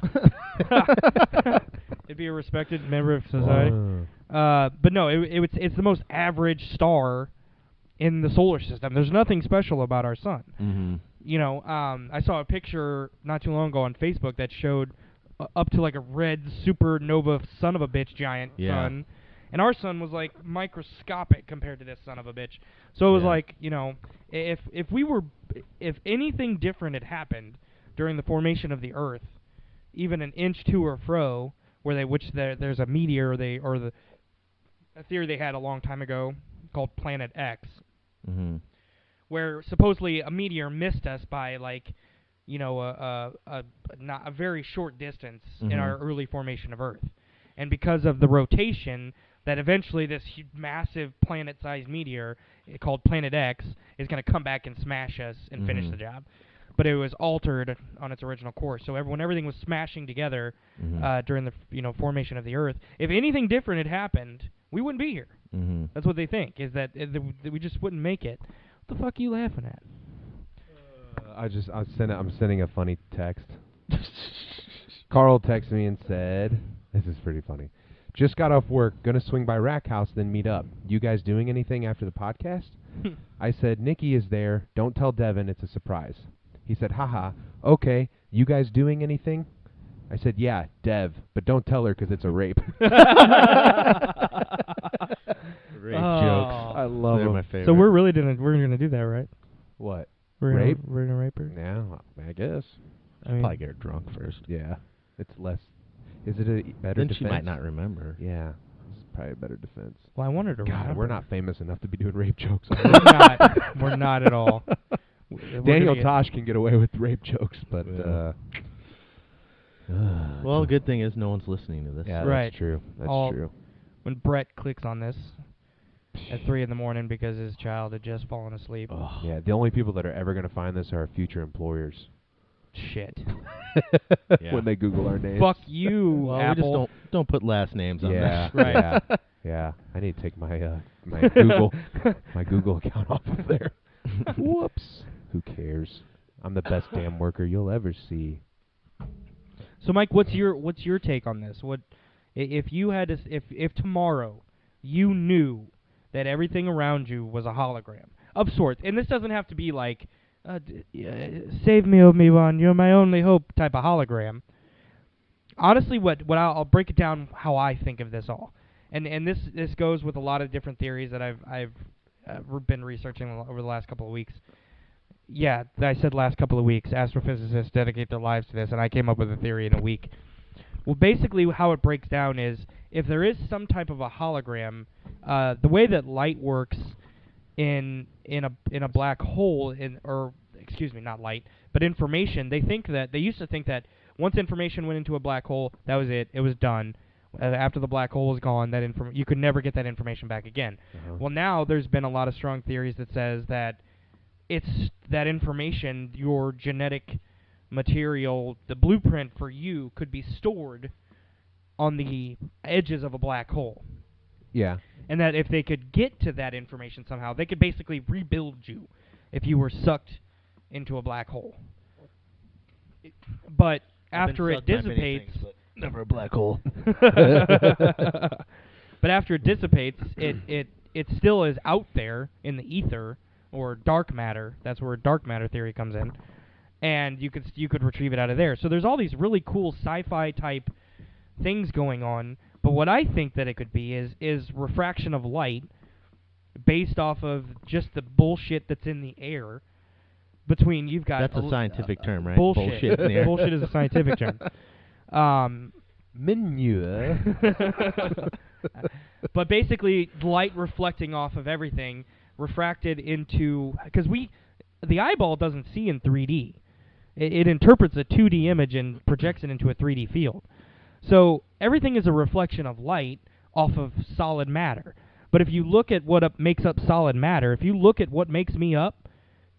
job. It'd be a respected member of society. But no, it's the most average star in the solar system. There's nothing special about our sun. You know, I saw a picture not too long ago on Facebook that showed up to like a red supernova son of a bitch giant sun. And our sun was like microscopic compared to this son of a bitch. So it was like, you know, if anything different had happened during the formation of the Earth, even an inch to or fro, there's a meteor, a theory they had a long time ago called Planet X, where supposedly a meteor missed us by like, you know, not a very short distance in our early formation of Earth, and because of the rotation, that eventually this massive planet-sized meteor called Planet X is going to come back and smash us and finish the job. But it was altered on its original course. So when everything was smashing together during the formation of the Earth, if anything different had happened, we wouldn't be here. That's what they think, is that we just wouldn't make it. What the fuck are you laughing at? I'm sending a funny text. Carl texted me and said, "This is pretty funny. Just got off work, gonna swing by Rack House, then meet up. You guys doing anything after the podcast?" I said, "Nikki is there. Don't tell Devin, it's a surprise." He said, "Haha, okay. You guys doing anything?" I said, "Yeah, Dev, but don't tell her because it's a rape." Rape jokes. I love them. My favorite. So we're gonna do that, right? What? We're gonna rape her? Yeah, I guess. I mean, probably get her drunk first. Yeah, it's less. Is it a better then defense? She might not remember. Yeah, it's probably a better defense. Well, I wanted to remember. We're not famous enough to be doing rape jokes. We're not at all. Daniel Tosh can get away with rape jokes, but well, good thing is no one's listening to this. Yeah, right. That's true. That's true. When Brett clicks on this at 3 a.m. because his child had just fallen asleep. Oh. Yeah, the only people that are ever going to find this are our future employers. Shit. When they Google our names. Fuck you, well, Apple. We just don't put last names on this. Right. Yeah. I need to take my my Google account off of there. Whoops. Who cares? I'm the best damn worker you'll ever see. So, Mike, what's your take on this? What if you had to, if tomorrow you knew that everything around you was a hologram of sorts, and this doesn't have to be like "Save me, Obi-Wan, you're my only hope" type of hologram. Honestly, I'll break it down how I think of this all, and this goes with a lot of different theories that I've been researching over the last couple of weeks. Yeah, I said last couple of weeks, astrophysicists dedicate their lives to this, and I came up with a theory in a week. Well, basically, how it breaks down is if there is some type of a hologram, the way that light works in a black hole, not light, but information. They used to think that once information went into a black hole, that was it. It was done. After the black hole was gone, you could never get that information back again. Well, now there's been a lot of strong theories that says that it's that information, your genetic material, the blueprint for you could be stored on the edges of a black hole. Yeah. And that if they could get to that information somehow, they could basically rebuild you if you were sucked into a black hole. But after it dissipates... Never a black hole. But after it dissipates, it still is out there in the ether, or dark matter. That's where dark matter theory comes in. And you could retrieve it out of there. So there's all these really cool sci-fi type things going on. But what I think that it could be is refraction of light based off of just the bullshit that's in the air. You've got... That's a scientific term, right? Bullshit. In the air. Bullshit is a scientific term. Manure. But basically, light reflecting off of everything, refracted into... Because the eyeball doesn't see in 3D. It interprets a 2D image and projects it into a 3D field. So everything is a reflection of light off of solid matter. But if you look at what makes up solid matter, if you look at what makes me up,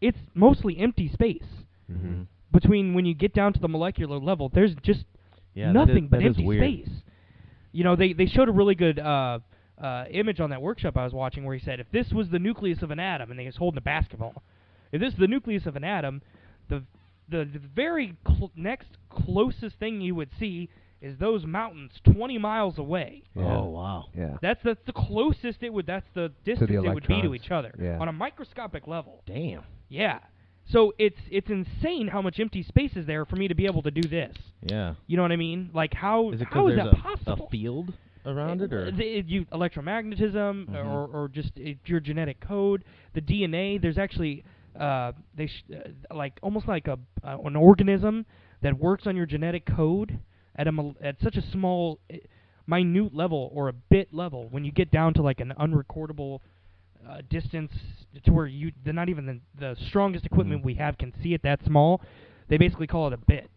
it's mostly empty space. Mm-hmm. Between when you get down to the molecular level, there's just nothing but empty space. You know, they showed a really good image on that workshop I was watching where he said, if this was the nucleus of an atom, and he was holding a basketball, if this is the nucleus of an atom, the very next closest thing you would see is those mountains 20 miles away. Yeah. Oh, wow. Yeah. That's the closest that's the distance it would be to each other on a microscopic level. Damn. Yeah. So it's insane how much empty space is there for me to be able to do this. Yeah. You know what I mean? Like how is that possible? A field around it, or electromagnetism, or just your genetic code, the DNA. There's actually almost like an organism that works on your genetic code at such a small, minute level or a bit level. When you get down to like an unrecordable distance to where not even the strongest equipment we have can see it that small, they basically call it a bit.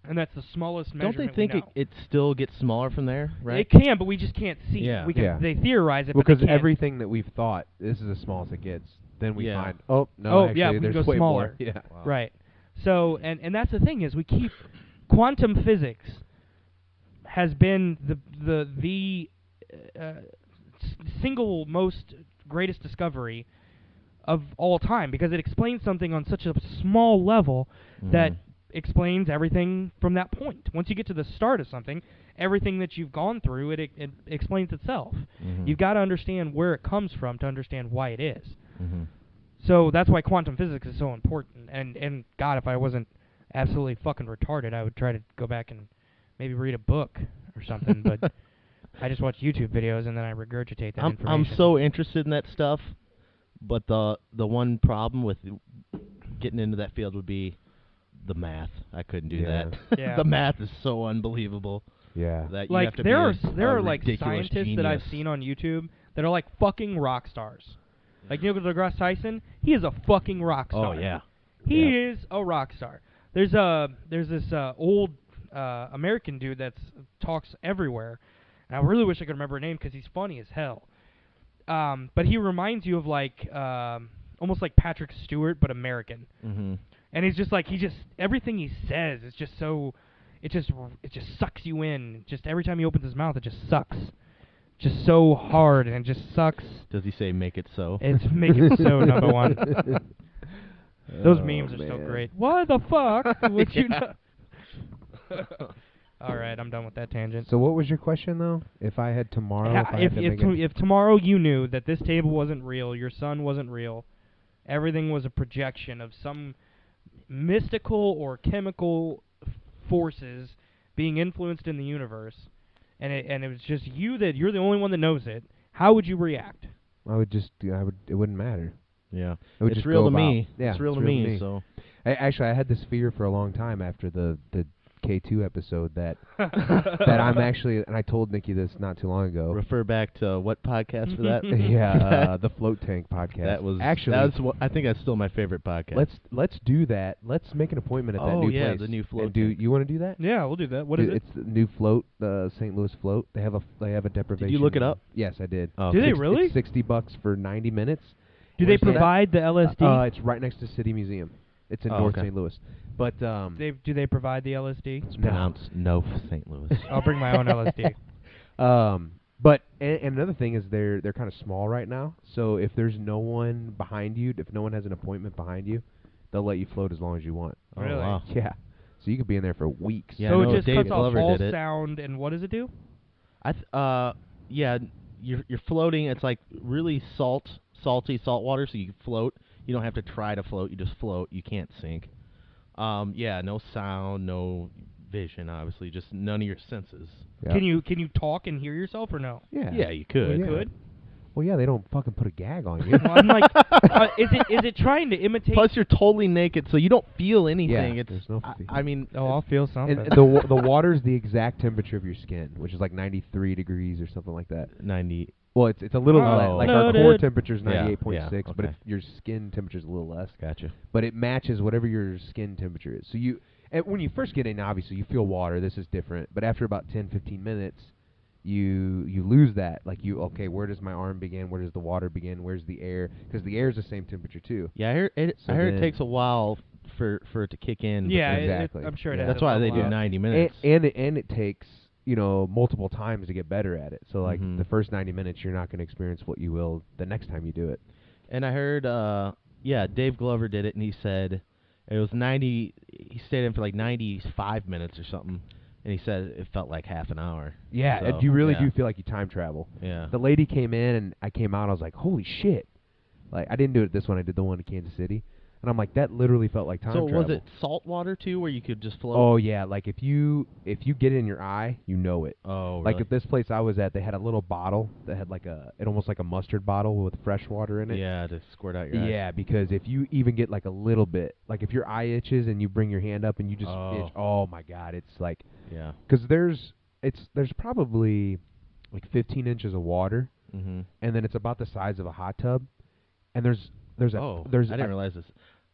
And that's the smallest measurement. Don't they think it still gets smaller from there, right? It can, but we just can't see it. They theorize it, because but everything that we've thought, this is as small as it gets, then we find, actually, there's go way smaller. More. Yeah. Wow. Right. So, and that's the thing is we keep... Quantum physics has been the single most greatest discovery of all time, because it explains something on such a small level that explains everything from that point. Once you get to the start of something, everything that you've gone through, it explains itself. You've got to understand where it comes from to understand why it is. So that's why quantum physics is so important. And God, if I wasn't absolutely fucking retarded, I would try to go back and maybe read a book or something, but I just watch YouTube videos and then I regurgitate that information. I'm so interested in that stuff, but the one problem with getting into that field would be the math. I couldn't do that. Yeah. The math is so unbelievable. Yeah. That you like have to there are like scientists genius. that I've seen on YouTube that are like fucking rock stars. Like Neil deGrasse Tyson, he is a fucking rock star. Oh yeah. He is a rock star. There's this old American dude that talks everywhere, and I really wish I could remember her name because he's funny as hell. But he reminds you of like almost like Patrick Stewart, but American. And he's just like everything he says is just so it just sucks you in. Just every time he opens his mouth, it just sucks. Just so hard, and it just sucks. Does he say "make it so"? It's "make it so" number one. Those memes are so great. Why the fuck would you not? All right, I'm done with that tangent. So what was your question, though? If I had tomorrow, if tomorrow you knew that this table wasn't real, your sun wasn't real, everything was a projection of some mystical or chemical forces being influenced in the universe, and it was just you're the only one that knows it, how would you react? It wouldn't matter. It would It's just real go to me. about. Yeah, it's real to me. So Actually, I had this fear for a long time after the K2 episode that I'm actually, and I told Nikki this not too long ago. refer back to what podcast for that? The Float Tank podcast. That was actually. I think that's still my favorite podcast. Let's do that. Let's make an appointment at that new place. the new Float. Do you want to do that? Yeah, we'll do that. What is it? It's the new float, the St. Louis Float. They have a deprivation. Did you look it up? Yes, I did. Oh, Do they okay. really? It's $60 for 90 minutes. Do they Where's that? provide the LSD? It's right next to City Museum. It's in Oh, North okay. St. Louis. But Do they provide the LSD? It's pronounced No St. Louis. I'll bring my own LSD. But and another thing is they're kind of small right now. So if there's no one behind you, if no one has an appointment behind you, they'll let you float as long as you want. Oh, Really? wow. Yeah. So you could be in there for weeks. Yeah, So no, it just Dave cuts Glover off all did it. sound, and what does it do? Yeah, you're floating. It's like really salty salt water, so you can float. You don't have to try to float. You just float. You can't sink. No sound, no vision, obviously, just none of your senses. Yeah. Can you talk and hear yourself or no? Yeah. Yeah, you could. Well, yeah. Could? Well, yeah, they don't fucking put a gag on you. Well, I'm like, is it trying to imitate? Plus, you're totally naked, so you don't feel anything. Yeah, It's. there's no I mean, Oh, I'll feel something. and the water's the exact temperature of your skin, which is like 93 degrees or something like that. 90. Well, it's a little Oh. less. Like No, our core dude. temperature is Yeah, 98.6, yeah, but okay. if your skin temperature is a little less. Gotcha. But it matches whatever your skin temperature is. So and when you first get in, obviously you feel water. This is different. But after about 10, 15 minutes, you lose that. Like where does my arm begin? Where does the water begin? Where's the air? Because the air is the same temperature too. Yeah, I heard it. So I heard it then- takes a while for it to kick in. yeah, Exactly. I'm sure it Yeah. has That's a why they level do out. 90 minutes. And it takes multiple times to get better at it. So like Mhm. the first 90 minutes, you're not going to experience what you will the next time you do it. And I heard, Dave Glover did it, and he said it was 90. He stayed in for like 95 minutes or something, and he said it felt like half an hour. Yeah, So, you really yeah. do feel like you time travel. Yeah. The lady came in and I came out. I was like, holy shit! Like I didn't do it this one. I did the one in Kansas City, and I'm like, that literally felt like time So travel. was it salt water too, where you could just float? Oh yeah, like if you get it in your eye, you know it. Oh, Like really? at this place I was at, they had a little bottle that had like almost like a mustard bottle with fresh water in it. Yeah, to squirt out your eyes. Yeah, because if you even get like a little bit, like if your eye itches and you bring your hand up and you just Oh. itch, oh my god, it's like, Yeah. because there's probably like 15 inches of water, Mhm. and then it's about the size of a hot tub, and there's I didn't realize it's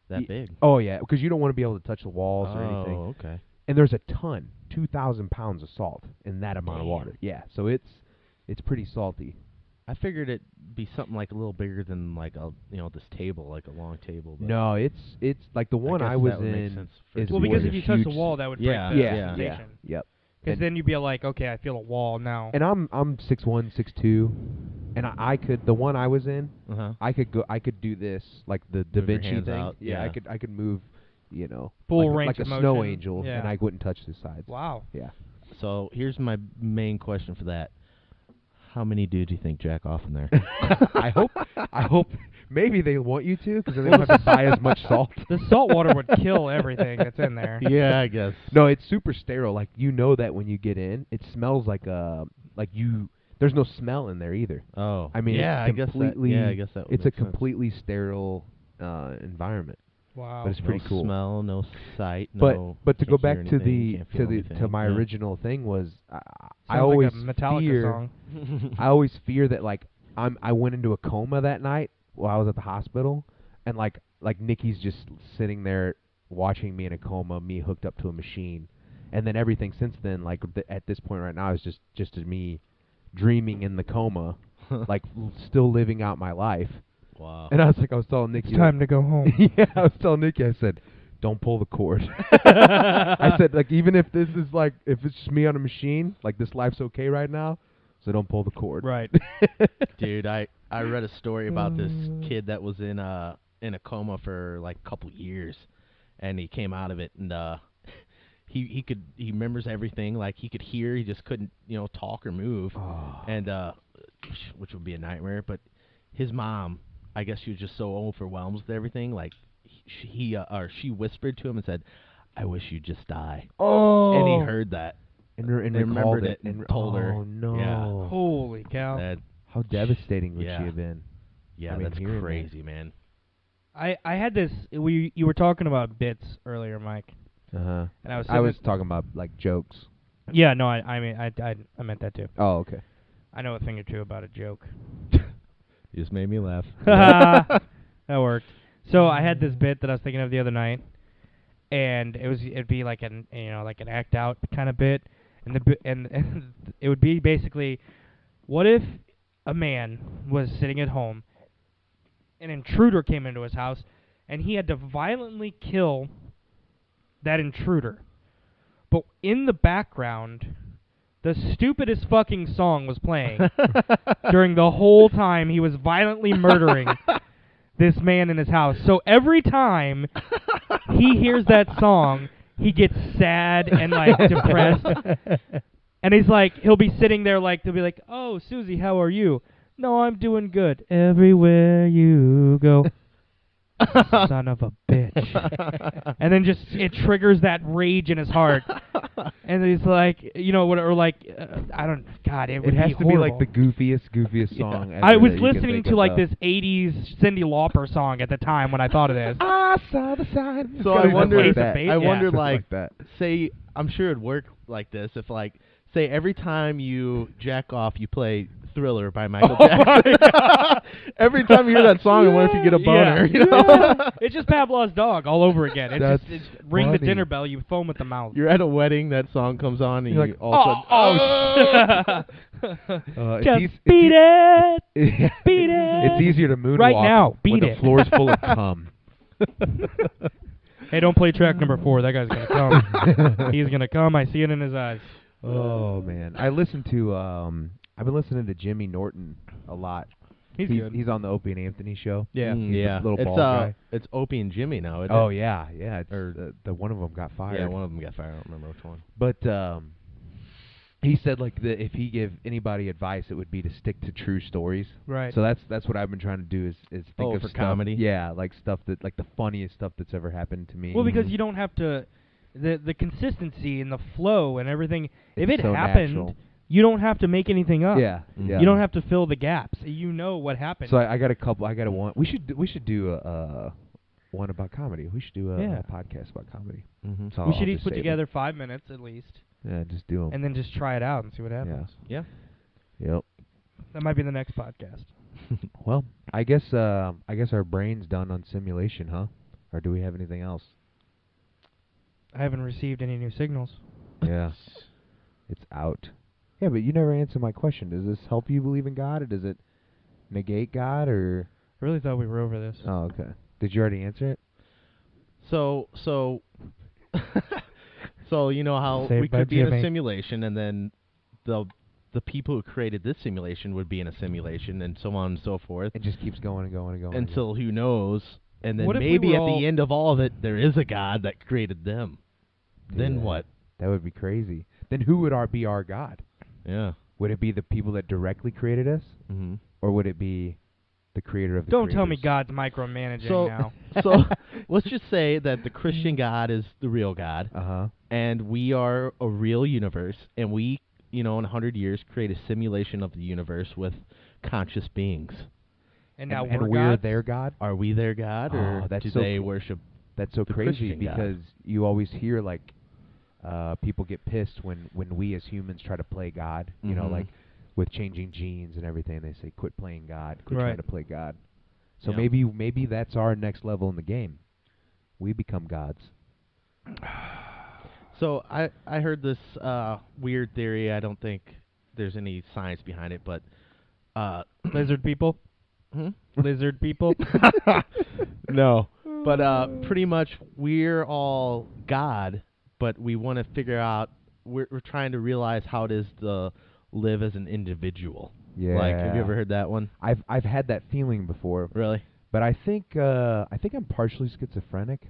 that y- big. Oh yeah, because you don't want to be able to touch the walls or anything. Oh, okay. And there's a ton, 2,000 pounds of salt in that amount of Damn. water. Yeah, so it's pretty salty. I figured it'd be something like a little bigger than like this table, like a long table. But No, it's like the one guess I was that would make in sense for is Well, It's because was if a you touch the huge- wall, that would Yeah, break the yeah, sensation. yep. Because And- then you'd be like, okay, I feel a wall now. And I'm 6'1", 6'2", and I could, the one I was in, Uh-huh. I could do this like the Da Move your Vinci hands thing. out, Yeah, yeah. I could move, Full like, range like of a snow motion. angel, Yeah. and I wouldn't touch the sides. Wow. Yeah. So here's my main question for that: how many dudes do you think jack off in there? I hope maybe they want you to, because then they don't have to buy as much salt. The salt water would kill everything that's in there. Yeah, I guess. No, it's super sterile. Like that when you get in, it smells like there's no smell in there either. Oh, I mean, yeah, it's I guess that. completely. Yeah, I guess that. Would It's a make sense. completely sterile environment. Wow. But it's pretty no cool. smell, no sight. But to can't go hear back to anything, can't feel anything. my Yeah. original thing was I Sounds always like a Metallica fear song. I always fear that like I went into a coma that night while I was at the hospital, and like Nikki's just sitting there watching me in a coma, me hooked up to a machine, and then everything since then, like at this point right now, is just me dreaming in the coma, like still living out my life. Wow. And I was telling Nikki, It's time to go home. yeah, I was telling Nikki, I said, don't pull the cord. I said, like, even if this is like, if it's just me on a machine, like this life's okay right now, so don't pull the cord. Right. Dude, I read a story about this kid that was in a coma for like a couple years, and he came out of it, and he remembers everything. Like he could hear, he just couldn't talk or move, Oh. and which would be a nightmare. But his mom, I guess she was just so overwhelmed with everything. Like she whispered to him and said, "I wish you'd just die." Oh. And he heard that. And They remembered recalled it and and told her. Oh no! Yeah. Holy cow. That, How devastating would Yeah. she have been? yeah, I mean, that's hearing that. crazy, man. I had this. You were talking about bits earlier, Mike. Uh-huh. And I was talking about like jokes. Yeah, no, I mean I meant that too. Oh, okay. I know a thing or two about a joke. You just made me laugh. That worked. So I had this bit that I was thinking of the other night, and it'd be like an act out kind of bit, and it would be basically, what if a man was sitting at home, an intruder came into his house, and he had to violently kill that intruder, but in the background, the stupidest fucking song was playing during the whole time he was violently murdering this man in his house. So every time he hears that song, he gets sad and like depressed. And he's like, he'll be sitting there like, they'll be like, "Oh, Susie, how are you?" "No, I'm doing good." "Everywhere you go." "Son of a bitch." And then just, it triggers that rage in his heart. And he's like, God, it would has be to be like horrible. the goofiest song ever. I was that you can listening think to of, like though. this 80s Cyndi Lauper song at the time when I thought of this. I saw the sign. So I wonder, Ace of Base? I Yeah. wonder, Something like that. say, I'm sure it'd work like this if, like, say every time you jack off, you play Thriller by Michael Jackson. Every time you hear that song, I wonder if you get a boner. Yeah. You know? It's just Pavlov's dog all over again. It's That's just ring the funny. dinner bell, you foam at the mouth. You're at a wedding, that song comes on, and You're you like, all of a sudden, Just beat it. Yeah. Beat it. It's easier to moonwalk Right now, beat when it. the floor's full of cum. Hey, don't play track number 4. That guy's gonna come. He's gonna come. I see it in his eyes. Oh man, I listen to I've been listening to Jimmy Norton a lot. He's good. He's on the Opie and Anthony show. Yeah. Mm, He's this yeah. little It's bald guy. it's Opie and Jimmy now. Isn't Oh it? yeah. It's, the one of them got fired. Yeah, one of them got fired. I don't remember which one. But he said like if he give anybody advice, it would be to stick to true stories. Right. So that's what I've been trying to do is think of for stuff, comedy? Yeah, like stuff that like the funniest stuff that's ever happened to me. Well, because you don't have to, the consistency and the flow and everything. If It's it so happened, natural. you don't have to make anything up. Yeah, Mhm. yeah. You don't have to fill the gaps. You know what happened. So I got a couple. I got a one. We should do a one about comedy. We should do a podcast about comedy. Mm-hmm. So we I'll should each just put save 'em. together 5 minutes at least, Yeah, just do them. and then just try it out and see what happens. Yeah. Yep. That might be the next podcast. Well, I guess our brain's done on simulation, huh? Or do we have anything else? I haven't received any new signals. Yeah. It's out. Yeah, but you never answered my question. Does this help you believe in God, or does it negate God, or? I really thought we were over this. Oh, okay. Did you already answer it? So you know how Saved we by could be in a Jimmy. simulation, and then the people who created this simulation would be in a simulation, and so on and so forth, It just keeps going and going and going. and until who knows, and then What if we maybe were at all- the end of all of it, there is a God that created them. going. Then Dude, what? That would be crazy. Then who would be our God? Yeah. Would it be the people that directly created us, Mm-hmm. or would it be the creator of the Don't tell me creators? God's micromanaging So, now. so let's just say that the Christian God is the real God, Uh-huh. and we are a real universe, and we, in 100 years, create a simulation of the universe with conscious beings. And now and we're we're gods? their God? Are we their God, or Oh, that's do so they cool. worship? That's so The crazy Christian God. because you always hear like people get pissed when we as humans try to play God. You know, Mhm. like with changing genes and everything. They say, "Quit playing God. Quit trying Right. to play God." So Yeah. maybe that's our next level in the game. We become gods. So I heard this weird theory. I don't think there's any science behind it, but Lizard people? hmm? Lizard people? No. But pretty much we're all God, but we want to figure out, we're trying to realize how it is to live as an individual. Yeah. Like, have you ever heard that one? I've had that feeling before, Really? but I think I'm partially schizophrenic.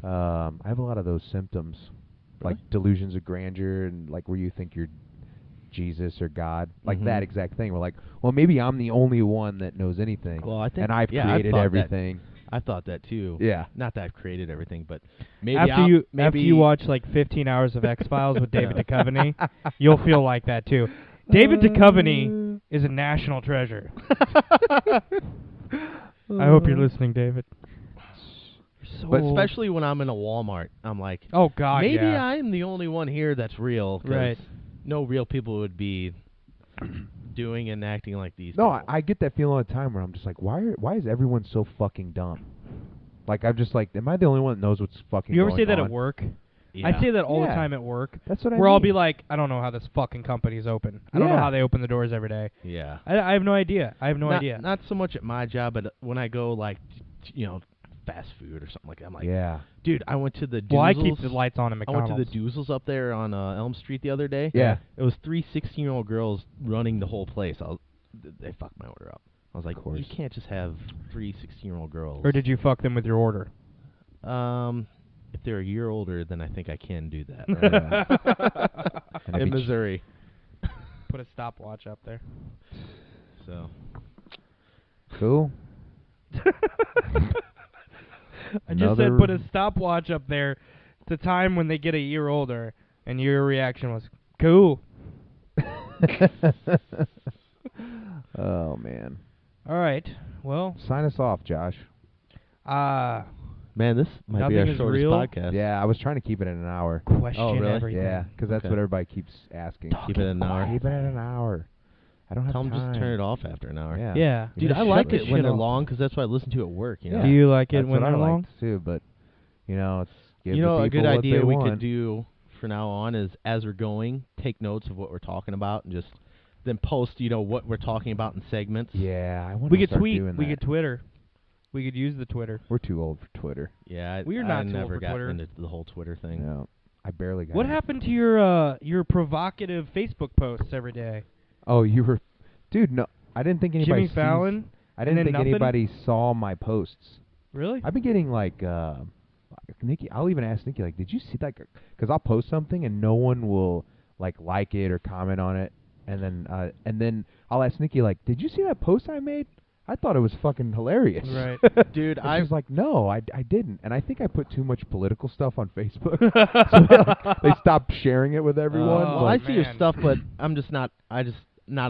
I have a lot of those symptoms, like Really? delusions of grandeur, and like where you think you're Jesus or God, like Mhm. that exact thing. We're like, well, maybe I'm the only one that knows anything, Well, I think, and I've yeah, created thought that. everything. I thought that too. Yeah. Not that I've created everything, but maybe after you watch like 15 hours of X-Files with David Duchovny, you'll feel like that too. David Duchovny is a national treasure. I hope you're listening, David. so. But especially when I'm in a Walmart, I'm like, oh God, maybe yeah. I'm the only one here that's real. 'Cause Right. no real people would be doing and acting like these. No, people. I get that feeling all the time where I'm just like, why is everyone so fucking dumb? Like, I'm just like, am I the only one that knows what's fucking You ever going say that on? at work? Yeah. I say that all the Yeah. time at work. That's what I Where mean. I'll be like, I don't know how this fucking company's open. I don't know Yeah. how they open the doors every day. Yeah. I have no idea. I have no idea. Not so much at my job, but when I go like, fast food or something like that, I'm like, yeah. dude, I went to the Doozles. Well, I keep the lights on at I McDonald's. went to the Doozles up there on Elm Street the other day. Yeah. It was 3 16-year-old girls running the whole place. They fucked my order up. I was like, Of course. you can't just have 3 16-year-old girls. Or did you fuck them with your order? If they're a year older, then I think I can do that. And if In you Missouri. Put a stopwatch up there. So. Cool. I just said put a stopwatch up there. It's a time when they get a year older, and your reaction was cool. Oh man. All right. Well, Sign us off, Josh. Man, this might be Nothing our is shortest real? podcast. Yeah, I was trying to keep it at an hour. question really? everything. Yeah, because that's Okay. what everybody keeps asking. Keep it at an hour. Keep it at an hour. I don't have Tell them time. just turn it off after an hour. Yeah. Yeah. You Dude, know, I shut like this it when shit they're off. long because that's what I listen to at work. You know, Yeah. Do you like it That's when what they're I long? liked too, but it's give you the know, a people good what idea they we want. could do for now on is as we're going, take notes of what we're talking about and just then post, what we're talking about in segments. Yeah, I want We to could start tweet. doing We that. could Twitter. We could use the Twitter. We're too old for Twitter. Yeah, We're I not too old never for got Twitter. into the whole Twitter thing. No, I barely got What it. happened to your provocative Facebook posts every day? Oh, you were, dude. No, I didn't think anybody. Jimmy Fallon? I didn't and think then nothing? anybody saw my posts. Really? I've been getting like Nikki. I'll even ask Nikki, like, did you see that? Because I'll post something and no one will like it or comment on it, and then I'll ask Nikki, like, did you see that post I made? I thought it was fucking hilarious. Right. Dude, I I was like, no, I didn't, and I think I put too much political stuff on Facebook, so they stopped sharing it with everyone. Oh, well, I like, see your man. stuff, but I'm just not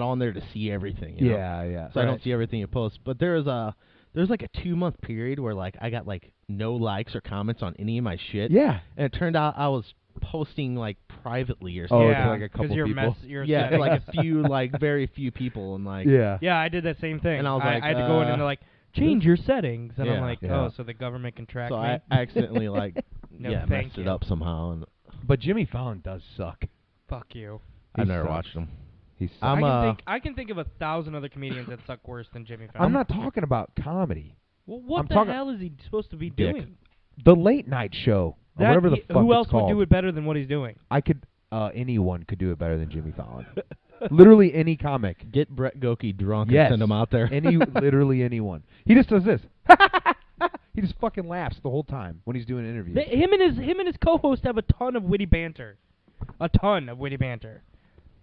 on there to see everything. You know? yeah. So I don't Right. see everything you post. But there's like a 2-month period where like I got like no likes or comments on any of my shit. Yeah. And it turned out I was posting like privately or Oh, something. to, yeah, like, a couple you're people? You're Yeah, setting- like a few, like very few people, and like Yeah. Yeah, I did that same thing. And I was like, I had to go in and they're like, change your settings, and I'm Yeah. like, Yeah. oh, so the government can track so me. I accidentally like No, yeah thank messed it you. up somehow, and But Jimmy Fallon does suck. Fuck you. I've He never sucks. watched them. He sucks. I can think of 1,000 other comedians that suck worse than Jimmy Fallon. I'm not talking about comedy. Well, what I'm the talking- hell is he supposed to be Dick. doing? The late night show, or whatever the fuck who it's else called. would do it better than what he's doing? I could. Anyone could do it better than Jimmy Fallon. Literally any comic. Get Brett Goki drunk Yes. and send him out there. Literally anyone. He just does this. He just fucking laughs the whole time when he's doing interviews. Him and his co-host have a ton of witty banter. A ton of witty banter.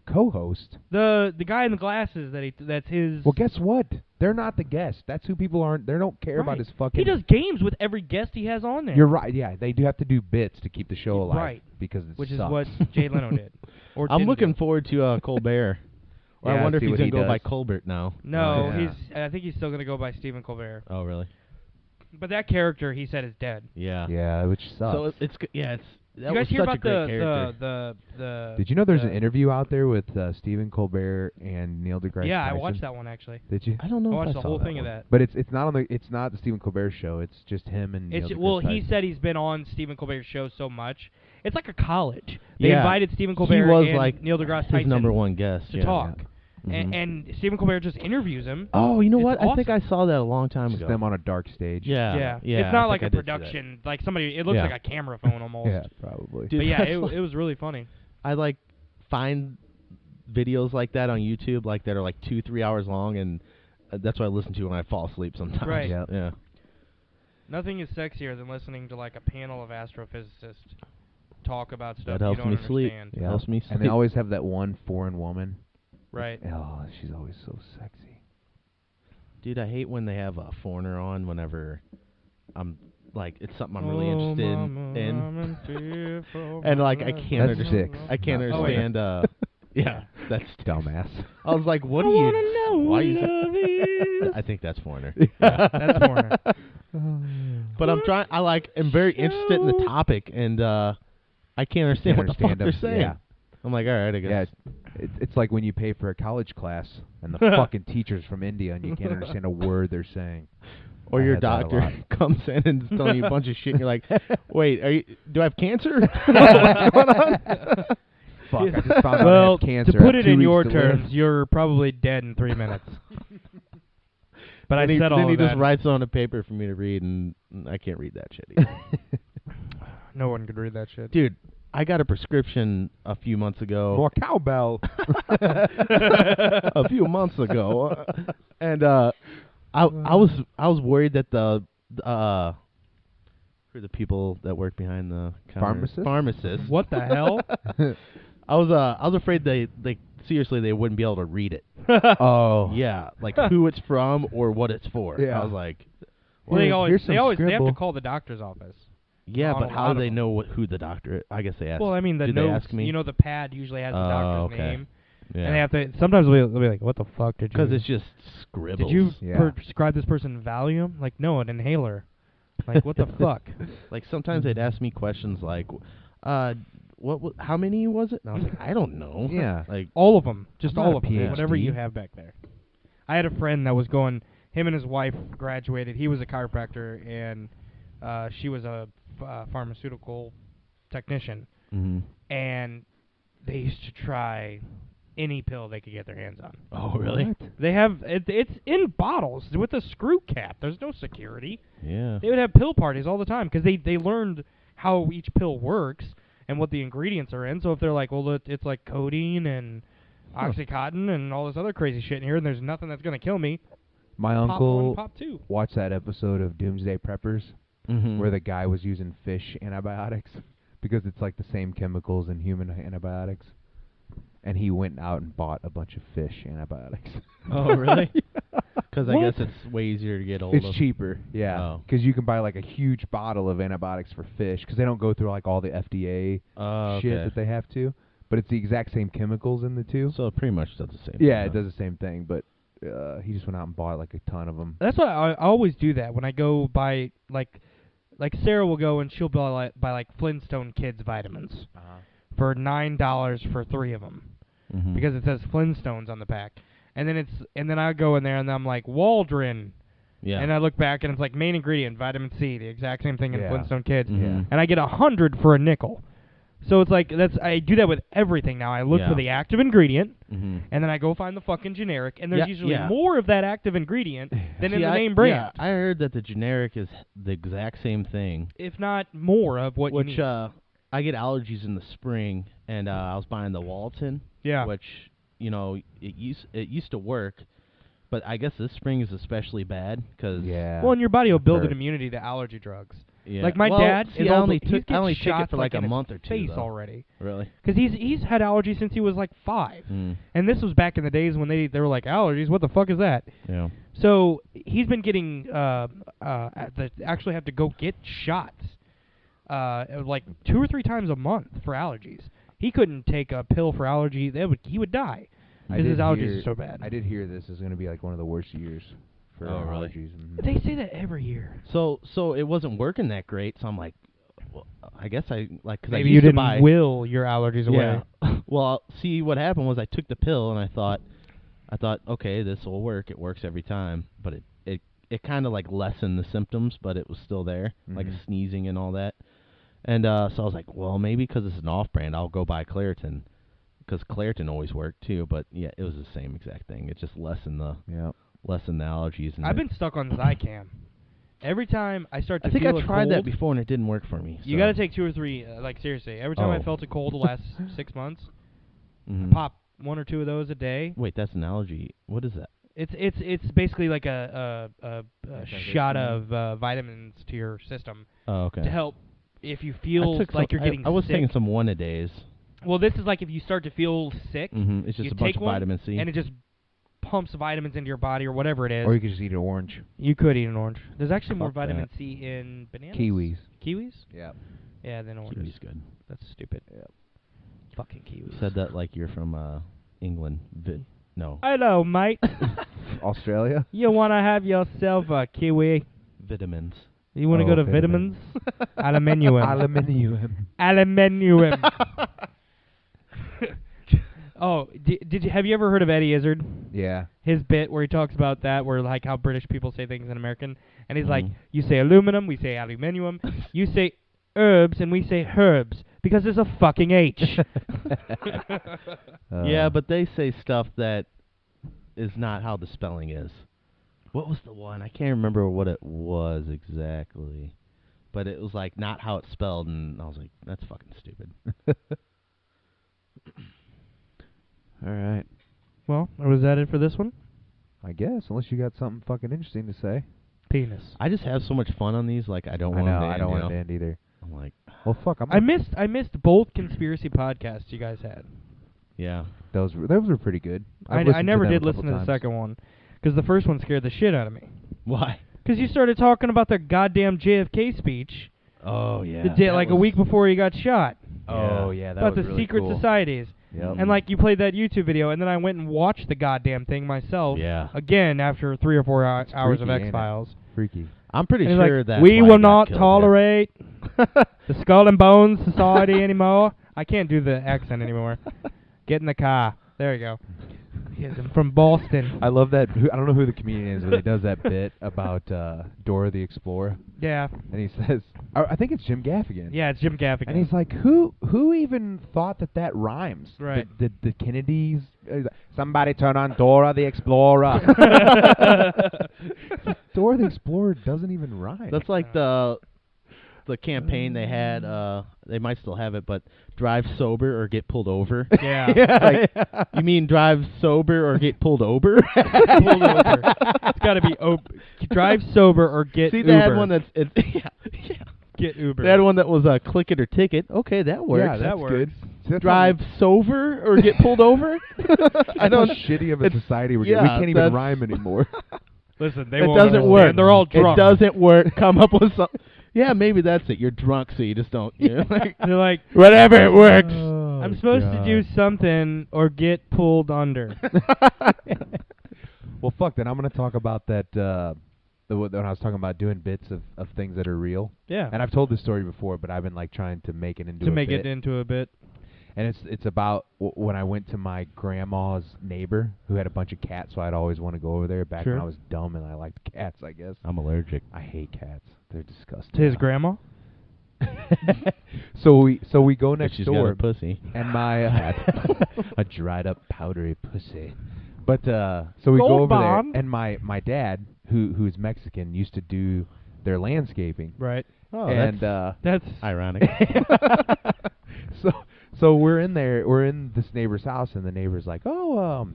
Co-host. The guy in the glasses that's his. Well, guess what? They're not the guest. That's who people aren't. They don't care about Right. his fucking. He does games with every guest he has on there. You're right. Yeah, they do have to do bits to keep the show alive. Right. Because it Which sucks. is what Jay Leno did. Or I'm didn't looking do. forward to Colbert. Or Yeah, I wonder if see he's what gonna he go by does. Colbert now. No, Yeah. I think he's still gonna go by Stephen Colbert. Oh really? But that character he said is dead. Yeah. Yeah, which sucks. So it's that you guys was hear such a about great character. the Did you know there's the- an interview out there with Stephen Colbert and Neil deGrasse Yeah, I Tyson? watched that one actually. Did you? I don't know I if watched I the saw whole that thing one. of that. But it's not it's not the Stephen Colbert show. It's just him and Neil It's deGrasse well, he Tyson. said he's been on Stephen Colbert's show so much. It's like a college. They Yeah. invited Stephen He Colbert was and like Neil deGrasse his Tyson number one guest to yeah. talk. Mhm. And Stephen Colbert just interviews him. Oh, you know It's what? I think I awesome. saw that a long time Just ago. them on a dark stage. Yeah. It's not I like a think I did see that. production. Like somebody, it looks Yeah. like a camera phone almost. Yeah, probably. Dude, But yeah, that's it like- was really funny. I like find videos like that on YouTube, like that are like 2-3 hours long, and that's what I listen to when I fall asleep sometimes. Right. Yeah. Yeah. Nothing is sexier than listening to like a panel of astrophysicists talk about stuff That helps you don't me sleep. understand. Yeah. Helps me And they sleep. always have that one foreign woman. Right. Oh, she's always so sexy. Dude, I hate when they have a foreigner on whenever I'm like it's something I'm really Oh, interested mama, in. I'm in fear for And like I my can't That's understand. sick. I can't Oh, wait. understand. Yeah, that's Dumbass. I was like, what I are wanna you? know Why what you? love is. I think that's foreigner. That's foreigner. but I'm trying. I'm very interested in the topic, and I can't understand what the fuck they're saying. Yeah. I'm like, all right, I guess. Yeah, it's like when you pay for a college class and the fucking teacher's from India and you can't understand a word they're saying. Or I your had that a doctor lot. comes in and is telling you a bunch of shit, and you're like, wait, do I have cancer? What's going on? Fuck, I just found out I Well, have cancer. to I put have it 2 in weeks your to terms, live. you're probably dead in 3 minutes. But I said all Then he of that. just writes on a paper for me to read, and I can't read that shit either. No one could read that shit. Dude, I got a prescription a few months ago. More cowbell. A few months ago, and I was worried that the who are the people that work behind the counter? Pharmacists. What the hell? I was afraid they seriously they wouldn't be able to read it. Oh. Yeah, like who it's from or what it's for. Yeah. I was like, Well, they Here's some have to scribble. call the doctor's office. yeah, On but a how lot do they of know who the doctor? I guess they ask. Well, I mean, the Did they notes, ask me? you know, the pad usually has the doctor's okay. name. Yeah. And they have to, sometimes they'll be like, what the fuck did you... Because it's just scribbles. Did you Yeah. prescribe this person Valium? Like, no, an inhaler. Like, what the fuck? Like sometimes they'd ask me questions like, how many was it? And I was like, I don't know. Yeah. Like, All of them. Just I'm not all a of them. PhD. Whatever you have back there. I had a friend that was going, him and his wife graduated. He was a chiropractor, and she was a pharmaceutical technician. mhm. And they used to try any pill they could get their hands on. Oh, really? What? They have, it's in bottles with a screw cap. There's no security. Yeah. They would have pill parties all the time because they learned how each pill works and what the ingredients are in. So if they're like, well, it's like codeine and Oxycontin and all this other crazy shit in here, and there's nothing that's going to kill me, My pop one, uncle pop two. watched that episode of Doomsday Preppers Mhm. where the guy was using fish antibiotics because it's like the same chemicals in human antibiotics. And he went out and bought a bunch of fish antibiotics. Oh, really? Because I What? guess it's way easier to get hold It's of. cheaper, yeah. Oh. Because you can buy like a huge bottle of antibiotics for fish because they don't go through like all the FDA shit Okay. that they have to. But it's the exact same chemicals in the two. So it pretty much does the same Yeah, thing. it does the same thing. But he just went out and bought like a ton of them. That's why I always do that when I go buy, like Sarah will go and she'll buy like Flintstone Kids vitamins for $9 for 3 of them. Mhm. Because it says Flintstones on the pack. And then I go in there and I'm like, Waldron. Yeah. And I look back and it's like main ingredient, vitamin C, the exact same thing in Yeah. Flintstone Kids. Mhm. And I get 100 for a nickel. So it's like I do that with everything now. I look Yeah. for the active ingredient Mhm. and then I go find the fucking generic, and there's Yeah, usually yeah. more of that active ingredient than in See, the name brand. Yeah, I heard that the generic is the exact same thing. If not more of what you Which need. I get allergies in the spring, and I was buying the Walton. Yeah. Which it used to work, but I guess this spring is especially bad because Yeah. Well, and your body will build an Hurt. immunity to allergy drugs. Yeah. Like my Well, dad see, is I also, only he's took getting it shots for like in a his month or two. face though. already. Really? Because he's had allergies since he was like 5. Mm. And this was back in the days when they were like, allergies, what the fuck is that? Yeah. So he's been getting actually have to go get shots like 2 or 3 times a month for allergies. He couldn't take a pill for allergy. He would die because his allergies are so bad. I did hear this is going to be like one of the worst years for Oh, really? allergies. Mhm. They say that every year. So it wasn't working that great. So I'm like, well, I guess because I Maybe used you to didn't buy. will your allergies away. Yeah. Well, see, what happened was I took the pill and I thought, okay, this will work. It works every time, but it kind of like lessened the symptoms, but it was still there, like Mhm. sneezing and all that. And so I was like, well, maybe because it's an off-brand, I'll go buy Claritin, because Claritin always worked too. But yeah, it was the same exact thing. It just lessened the Yeah. allergies. And I've been stuck on Zicam. Every time I start to I think feel I a tried cold, that before and it didn't work for me. you got to take 2 or 3. Like seriously, every time I Oh. felt a cold the last 6 months, Mhm. pop 1 or 2 of those a day. Wait, that's an allergy. What is that? It's basically like a shot Anti-histamine. of vitamins to your system Oh, okay. to help if you I feel took like some- you're getting I was sick. taking some one-a-days. Well, this is like if you start to feel sick, Mm-hmm. It's just you a bunch take of one vitamin C. and it just pumps vitamins into your body or whatever it is. Or you could just eat an orange. You could eat an orange. There's actually more Fuck vitamin that. C in bananas. Kiwis. Kiwis? Yeah. Yeah, than oranges. Kiwi's good. That's stupid. Yep. Fucking kiwis. Said that like you're from England. No. Hello, mate. Australia? You want to have yourself a kiwi? Vitamins. You want to go to vitamins? Aluminium. Aluminium. Oh, have you ever heard of Eddie Izzard? Yeah. His bit where he talks about that, where like how British people say things in American, and he's like, you say aluminum, we say aluminium, you say herbs, and we say herbs, because there's a fucking H. Yeah, but they say stuff that is not how the spelling is. What was the one? I can't remember what it was exactly. But it was like not how it's spelled, and I was like, that's fucking stupid. All right. Well, was that it for this one? I guess, unless you got something fucking interesting to say. Penis. I just have so much fun on these, like I don't want to end. I don't want to end either. I'm like, well, fuck. I missed both conspiracy podcasts you guys had. yeah. Those were pretty good. I never did listen to the second one, because the first one scared the shit out of me. Why? Because you started talking about the goddamn JFK speech. Oh, yeah. The day, like a week before he got shot. Oh, yeah, that about was the really secret cool. societies. Yep. And like you played that YouTube video, and then I went and watched the goddamn thing myself. Yeah. Again after 3 or 4 hours freaky, of X-Files. Freaky. I'm pretty And sure like, that we will not tolerate the Skull and Bones Society anymore. I can't do the accent anymore. Get in the car. There you go. I'm from Boston. I love that. I don't know who the comedian is, but he does that bit about Dora the Explorer. Yeah. And he says, I think it's Jim Gaffigan. Yeah, it's Jim Gaffigan. And he's like, who even thought that rhymes? Right. The Kennedys. Somebody turn on Dora the Explorer. Dora the Explorer doesn't even rhyme. That's like the campaign they had. They might still have it, but drive sober or get pulled over. Yeah. Like, you mean drive sober or get pulled over? Pulled over. It's got to be drive sober or get See, Uber. they had one that's yeah. Get Uber. They had one that was click it or ticket. Okay, that works. Yeah, that works. good. See, that's Drive sober or get pulled over? I know how shitty of a society we're getting. We can't even rhyme anymore. Listen, they it won't doesn't understand. work. They're all drunk. It doesn't work. Come up with something. Yeah, maybe that's it. You're drunk, so you just don't. You know, like, They're like, whatever, it works. I'm supposed to do something or get pulled under. Well, fuck, then I'm going to talk about that, when I was talking about doing bits of things that are real. Yeah. And I've told this story before, but I've been, like, trying to make it into a bit. it into a bit. And it's about when I went to my grandma's neighbor who had a bunch of cats, so I'd always want to go over there back when I was dumb and I liked cats, I guess. I'm allergic. I hate cats. They're disgusting. To his grandma? So we go next she's door. got a pussy. And my a dried up powdery pussy. But so we go over there, and my dad, who's Mexican, used to do their landscaping. Right. Oh, and that's ironic. So we're in there. We're in this neighbor's house, and the neighbor's like, "Oh,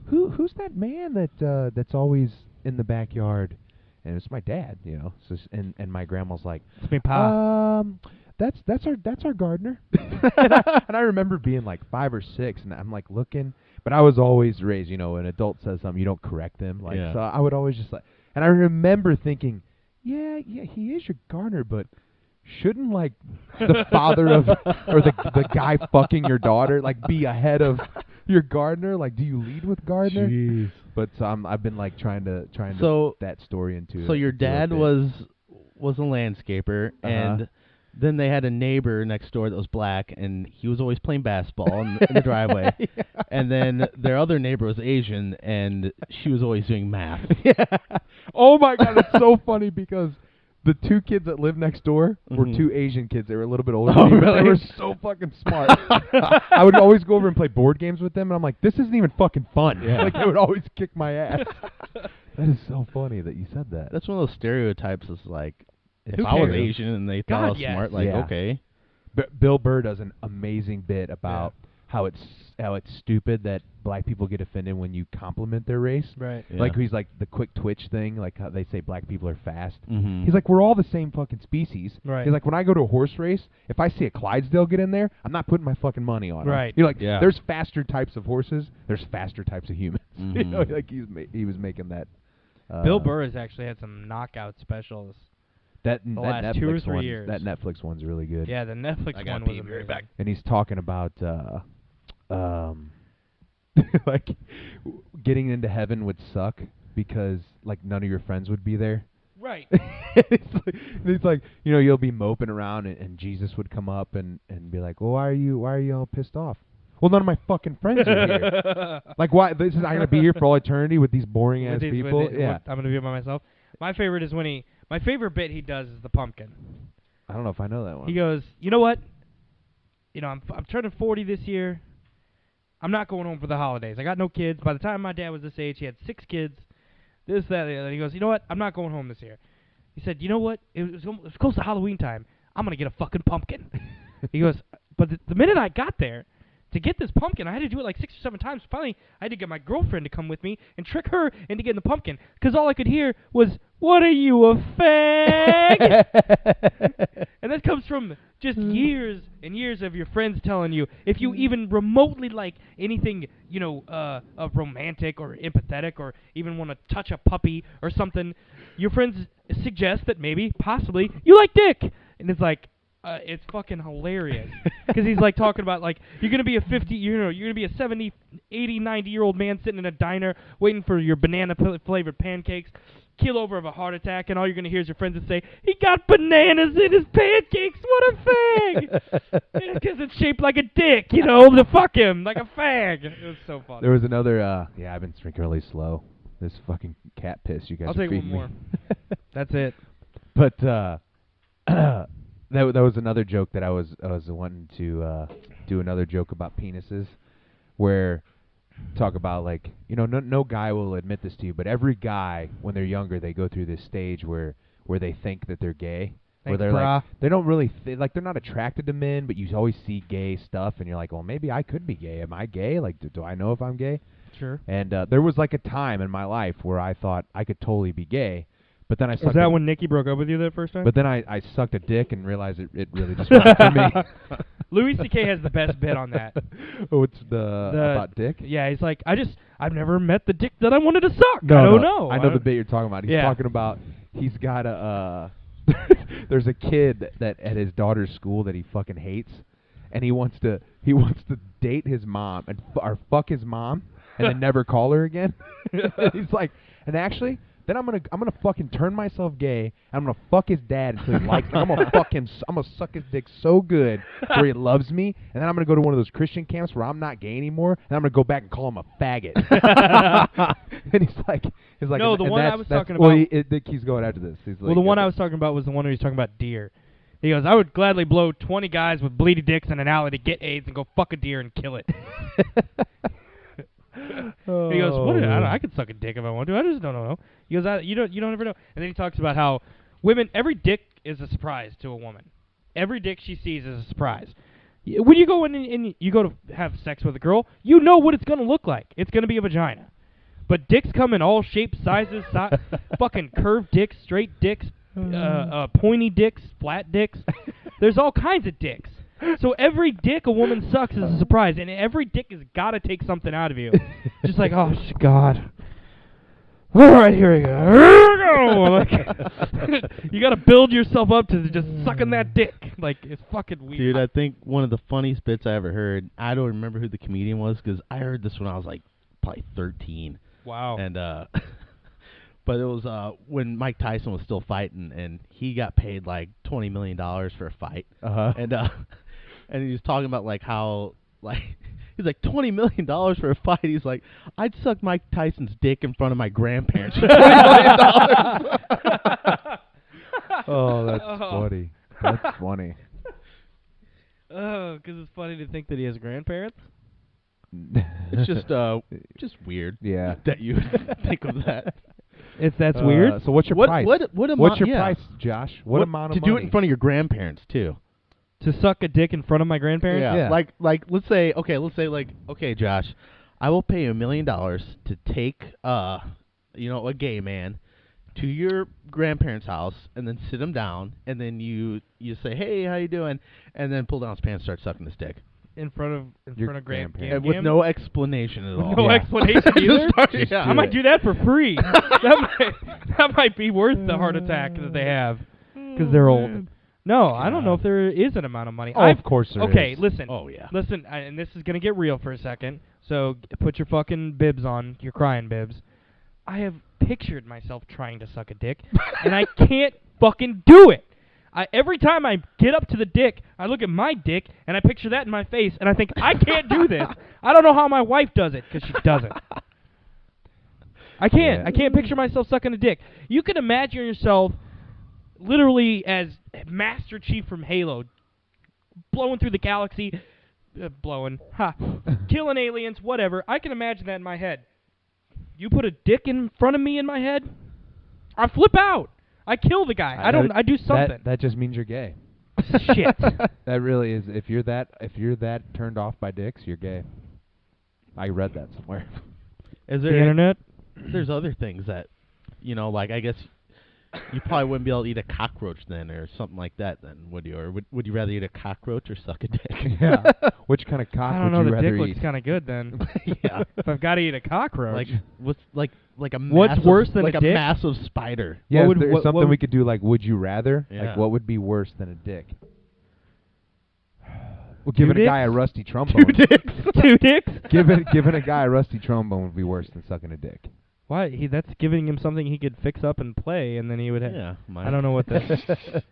who's that man that's always in the backyard?" And it's my dad, you know. So and my grandma's like, "It's me, pa." That's our gardener. And I remember being like 5 or 6, and I'm like looking, but I was always raised, you know, an adult says something, you don't correct them. Like, so I would always just like, and I remember thinking, yeah, he is your gardener, but shouldn't like the father of or the guy fucking your daughter like be ahead of your gardener? Like, do you lead with gardener? Jeez. But I've been like trying to that story into. So your dad was a landscaper, and then they had a neighbor next door that was black, and he was always playing basketball in the driveway. Yeah. And then their other neighbor was Asian, and she was always doing math. Yeah. Oh my God, it's so funny because the 2 kids that lived next door were 2 Asian kids. They were a little bit older than me, but they were so fucking smart. I would always go over and play board games with them, and I'm like, this isn't even fucking fun. Yeah. Like, they would always kick my ass. That is so funny that you said that. That's one of those stereotypes. Is like, if Who I was cares? Asian and they thought I was smart, like, okay. Bill Burr does an amazing bit about how it's stupid that black people get offended when you compliment their race. Right. Yeah. Like he's like the quick twitch thing, like how they say black people are fast. Mm-hmm. He's like, we're all the same fucking species. Right. He's like, when I go to a horse race, if I see a Clydesdale get in there, I'm not putting my fucking money on him. Right. You're like, there's faster types of horses, there's faster types of humans. Mm-hmm. You know, like he was making that. Bill Burr has actually had some knockout specials. That last Netflix 2 or 3 one, years. That Netflix one's really good. Yeah, the Netflix one was amazing. Back. And he's talking about like getting into heaven would suck because like none of your friends would be there. Right. It's like, you know, you'll be moping around, and Jesus would come up and be like, well, why are you all pissed off? Well, none of my fucking friends are here. Like, why? I'm gonna be here for all eternity with these boring ass people. Yeah, I'm gonna be by myself. My favorite is when my favorite bit he does is the pumpkin. I don't know if I know that one. He goes, you know what? You know, I'm turning 40 this year. I'm not going home for the holidays. I got no kids. By the time my dad was this age, he had 6 kids. This, that, the other. He goes, you know what? I'm not going home this year. He said, you know what? It was close to Halloween time. I'm going to get a fucking pumpkin. He goes, but the minute I got there, to get this pumpkin, I had to do it like 6 or 7 times. Finally, I had to get my girlfriend to come with me and trick her into getting the pumpkin. Because all I could hear was, what are you, a fag? And that comes from just years and years of your friends telling you, if you even remotely like anything, you know, romantic or empathetic or even want to touch a puppy or something, your friends suggest that maybe, possibly, you like dick. And it's like, it's fucking hilarious. Because he's like talking about, like, you're going to be a 50, you know, you're going to be a 70, 80, 90-year-old man sitting in a diner waiting for your banana-flavored pancakes, keel over of a heart attack, and all you're going to hear is your friends that say, he got bananas in his pancakes, what a fag! Because it's shaped like a dick, you know, to fuck him, like a fag. It was so funny. There was another, I've been drinking really slow. This fucking cat piss you guys I'll are take feeding one more. me. That's it. But, that was another joke that I was wanting to do another joke about penises, where talk about, like, you know, no guy will admit this to you, but every guy when they're younger they go through this stage where they think that they're gay, where they're like they don't really like they're not attracted to men, but you always see gay stuff and you're like, well, maybe I could be gay. Am I gay? Like, do I know if I'm gay? Sure. And there was like a time in my life where I thought I could totally be gay. But then I sucked. Was that when Nikki broke up with you that first time? But then I sucked a dick and realized it really just wasn't for me. Louis C.K. has the best bit on that. Oh, it's about dick? Yeah, he's like, I've never met the dick that I wanted to suck. No, I don't know. I know the bit you're talking about. He's talking about he's got a there's a kid that at his daughter's school that he fucking hates, and he wants to date his mom or fuck his mom and then never call her again. He's like, and actually, then I'm gonna fucking turn myself gay, and I'm gonna fuck his dad until he likes me. I'm gonna fuck him. I'm gonna suck his dick so good where he loves me, and then I'm gonna go to one of those Christian camps where I'm not gay anymore, and I'm gonna go back and call him a faggot. And he's like, no, the one I was talking about. Well, he's going after this. He's like, well, the one I was talking about was the one where he's talking about deer. He goes, I would gladly blow 20 guys with bleedy dicks in an alley to get AIDS and go fuck a deer and kill it. He goes, what? I could suck a dick if I want to. I just don't know. He goes, you don't ever know. And then he talks about how women, every dick is a surprise to a woman. Every dick she sees is a surprise. When you go in and you go to have sex with a girl, you know what it's going to look like. It's going to be a vagina. But dicks come in all shapes, sizes, fucking curved dicks, straight dicks, pointy dicks, flat dicks. There's all kinds of dicks. So every dick a woman sucks is a surprise, and every dick has got to take something out of you. Just like, oh, God. All right, here we go. Like, you got to build yourself up to just sucking that dick. Like, it's fucking weird. Dude, I think one of the funniest bits I ever heard, I don't remember who the comedian was, because I heard this when I was, like, probably 13. Wow. And, but it was when Mike Tyson was still fighting, and he got paid, like, $20 million for a fight. Uh-huh. And he was talking about, like, how, like, he's like, $20 million for a fight. He's like, I'd suck Mike Tyson's dick in front of my grandparents for $20 million. Oh, that's funny. That's funny. Oh, because it's funny to think that he has grandparents? It's just weird. Yeah. That you would think of that. That's weird. So what's your price? What's your price, Josh? What amount of money? To do it in front of your grandparents, too. To suck a dick in front of my grandparents? Yeah. Like let's say, okay, Josh, I will pay you $1 million to take, a gay man to your grandparents' house and then sit him down, and then you say, hey, how you doing? And then pull down his pants and start sucking his dick. In front of grandparents. With no explanation at all. No explanation either? I might do that for free. that might be worth the heart attack that they have because they're old. No, I don't know if there is an amount of money. Oh, of course there is. Okay, listen. Oh, yeah. Listen, and this is going to get real for a second, so put your fucking bibs on, your crying bibs. I have pictured myself trying to suck a dick, and I can't fucking do it. Every time I get up to the dick, I look at my dick, and I picture that in my face, and I think, I can't do this. I don't know how my wife does it, because she doesn't. I can't. Yeah. I can't picture myself sucking a dick. You can imagine yourself literally as Master Chief from Halo, blowing through the galaxy, killing aliens, whatever. I can imagine that in my head. You put a dick in front of me in my head, I flip out. I kill the guy. I do something. That just means you're gay. Shit. That really is. If you're that turned off by dicks, you're gay. I read that somewhere. Is The there internet? There's other things that, like I guess you probably wouldn't be able to eat a cockroach then, or something like that. Then would you? Or would you rather eat a cockroach or suck a dick? Yeah. Which kind of cock I don't know. would you The rather dick eat? looks kind of good then. Yeah. If I've got to eat a cockroach. Like what's like a What's massive, worse than a like dick? massive spider? Yeah, What would- there's what something we would- could do like would you rather? Yeah. Like what would be worse than a dick? Well, Two giving a guy a dicks? rusty trombone. 2 dicks. 2 dicks. giving a guy a rusty trombone would be worse than sucking a dick. Why? That's giving him something he could fix up and play, and then he would have. Yeah. I don't know what that.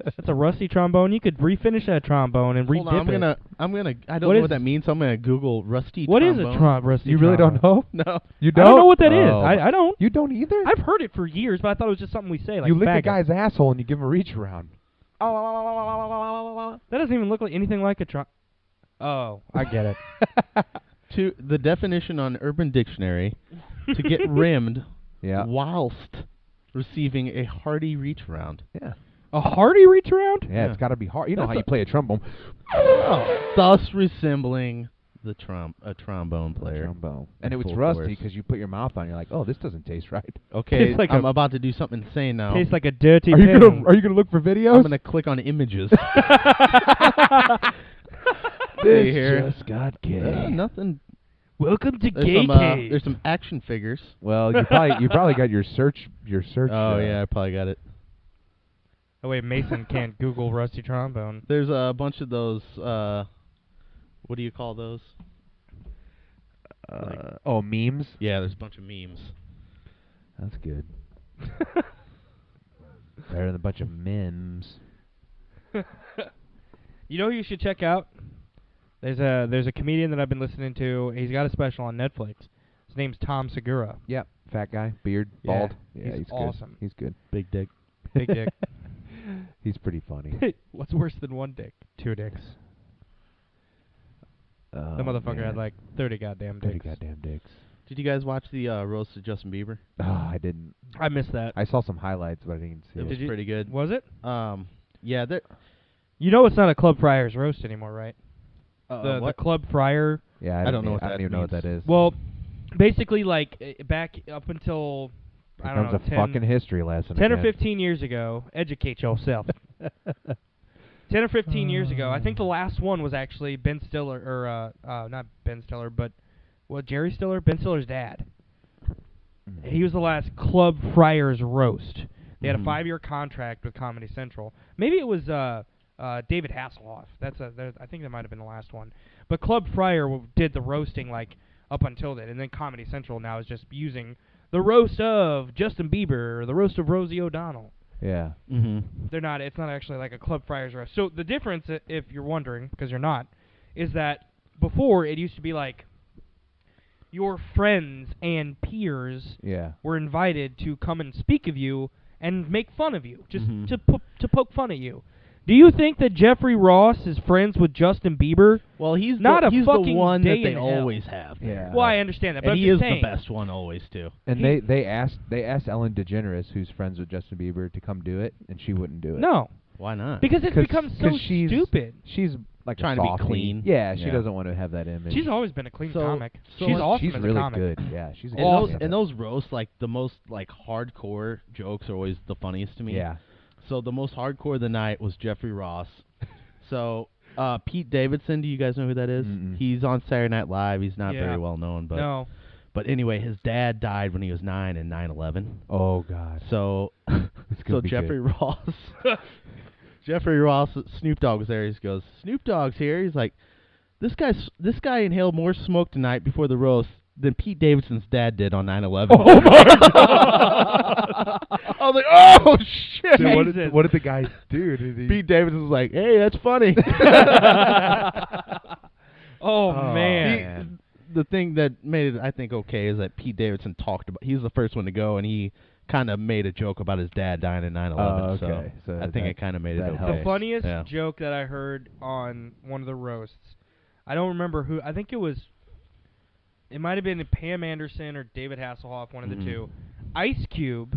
That's a rusty trombone. You could refinish that trombone and Hold on, redip it. I don't What know is- what that means, so I'm gonna Google rusty What is trombone. a rusty You really trombone? don't know? No. You I don't? don't know what that is. Oh. I don't. You don't either? I've heard it for years, but I thought it was just something we say. Like you lick a faggot. guy's asshole and you give him a reach around. That doesn't even look like anything like a trombone. Oh, I get it. To the definition on Urban Dictionary, to get rimmed Yeah. whilst receiving a hearty reach round. Yeah. A hearty reach around? Yeah, it's got to be hard. You know how you play a trombone. Thus resembling the trombone player. Trombone. And it was Full rusty force. because you put your mouth on it. You're like, oh, this doesn't taste right. Okay, Tastes like I'm a- about to do something insane now. Tastes like a dirty Are you pig. gonna look for videos? I'm gonna click on images. This See here. just got gay. Nothing. Welcome to There's Gay some, Cave. there's some action figures. Well, you probably got your search. Oh yeah, I probably got it. Oh wait, Mason can't Google rusty trombone. There's a bunch of those. What do you call those? Memes. Yeah, there's a bunch of memes. That's good. Better than a bunch of memes. You know who you should check out? There's a comedian that I've been listening to. He's got a special on Netflix. His name's Tom Segura. Yep. Fat guy, beard, Yeah, bald. Yeah, he's good. awesome. He's good. Big dick. Big dick. He's pretty funny. What's worse than one dick? 2 dicks. The motherfucker had like 30 goddamn 30 dicks. goddamn dicks. Did you guys watch the roast of Justin Bieber? Oh, I didn't. I missed that. I saw some highlights, but I didn't see It it. was you- pretty good. Was it? Yeah, there. You know it's not a Club Friars roast anymore, right? The What? Club Friar. Yeah, I don't know what I don't that even know what means. that is. Well, basically, like back up until I don't Becomes know, a fucking history lesson. 10 or again. 15 years ago. Educate yourself. 10 or 15 years ago, I think the last one was actually Ben Stiller, or not Ben Stiller, but Jerry Stiller, Ben Stiller's dad. He was the last Club Friars roast. They had a 5-year contract with Comedy Central. Maybe it was David Hasselhoff. I think that might have been the last one. But Club Friar did the roasting like up until then, and then Comedy Central now is just using the roast of Justin Bieber or the roast of Rosie O'Donnell. Yeah. Mm-hmm. They're not. It's not actually like a Club Friars roast. So the difference, if you're wondering, because you're not, is that before it used to be like your friends and peers Yeah. were invited to come and speak of you and make fun of you, just Mhm. to poke fun at you. Do you think that Jeffrey Ross is friends with Justin Bieber? Well, he's Not a he's fucking the one day that they in hell. always have. Yeah. Well, I understand that, but And I'm he just is saying, the best one always too. And He- they asked Ellen DeGeneres, who's friends with Justin Bieber, to come do it, and she wouldn't do it. No, Why not? because it's become so 'cause she's stupid. She's like Trying a to be softie. clean. Yeah, she Yeah. doesn't want to have that image. She's always been a clean So- comic. so She's it's- awesome She's as really a comic. good. Yeah, she's a And good those, stand-up. and those roasts, like the most like hardcore jokes, are always the funniest to me. Yeah. So the most hardcore of the night was Jeffrey Ross. So Pete Davidson, do you guys know who that is? Mm-mm. He's on Saturday Night Live. He's not Yeah. very well known, but No. but anyway, his dad died when he was 9 in 9/11. Oh God. So It's gonna so be Jeffrey good. Ross, Jeffrey Ross, Snoop Dogg was there. He goes, Snoop Dogg's here. He's like, this guy inhaled more smoke tonight before the roast than Pete Davidson's dad did on 9/11. Oh my god! I was like, oh shit! Dude, what did the guy do? Did he? Pete Davidson was like, hey, that's funny. Oh man. The thing that made it, I think, okay is that Pete Davidson talked about. He was the first one to go, and he kind of made a joke about his dad dying in 9/11. Okay. So I think it kind of made it okay. The funniest joke that I heard on one of the roasts, I don't remember who. I think it might have been Pam Anderson or David Hasselhoff, one of the two. Ice-T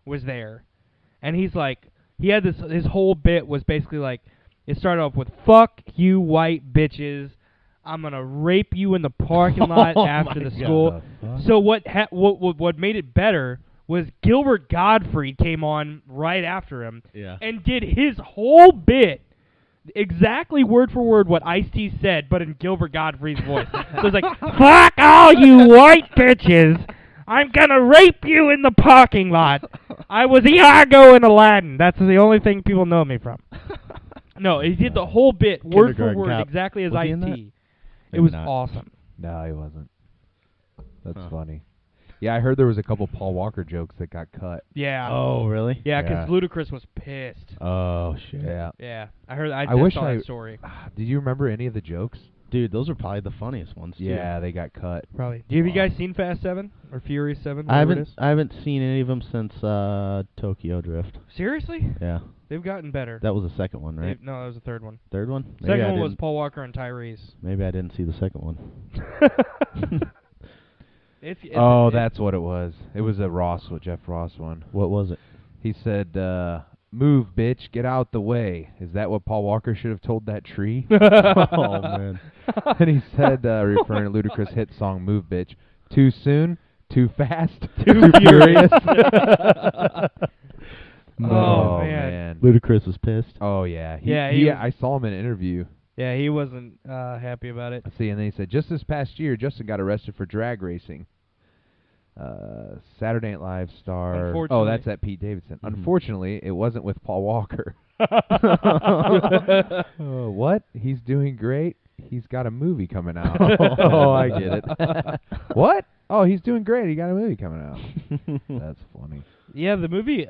was there, and he's like, he had this. His whole bit was basically like, it started off with "fuck you, white bitches. I'm gonna rape you in the parking lot after the school." So what made it better was Gilbert Gottfried came on right after him and did his whole bit exactly word for word what Ice-T said, but in Gilbert Gottfried's voice. So it's like, "Fuck all you white bitches. I'm gonna rape you in the parking lot. I was Iago in Aladdin." That's the only thing people know me from. No, he did the whole bit word for word exactly as Ice-T. It was awesome. No, he wasn't. That's funny. Yeah, I heard there was a couple Paul Walker jokes that got cut. Yeah. Oh, really? Yeah, because Ludacris was pissed. Oh, shit. Yeah. Yeah. I heard. I wish saw that story. Did you remember any of the jokes? Dude, those are probably the funniest ones, too. Yeah, they got cut. Probably. Have you guys seen Fast 7 or Furious 7? I haven't seen any of them since Tokyo Drift. Seriously? Yeah. They've gotten better. That was the second one, right? No, that was the third one. Third one? Second one was Paul Walker and Tyrese. Maybe I didn't see the second one. That's what it was. It was a Jeff Ross one. What was it? He said, "Move, bitch, get out the way." Is that what Paul Walker should have told that tree? Oh, man. And he said, referring to Ludacris' hit song, "Move, bitch." Too soon? Too fast? Too furious? Oh, man. Ludacris was pissed. Oh, yeah. I saw him in an interview. Yeah, he wasn't happy about it. See, and then he said, just this past year, Justin got arrested for drag racing. Saturday Night Live star. Oh, that's at Pete Davidson. Mm-hmm. Unfortunately, it wasn't with Paul Walker. What? He's doing great. He's got a movie coming out. Oh, I get it. What? Oh, he's doing great. He got a movie coming out. That's funny. Yeah, the movie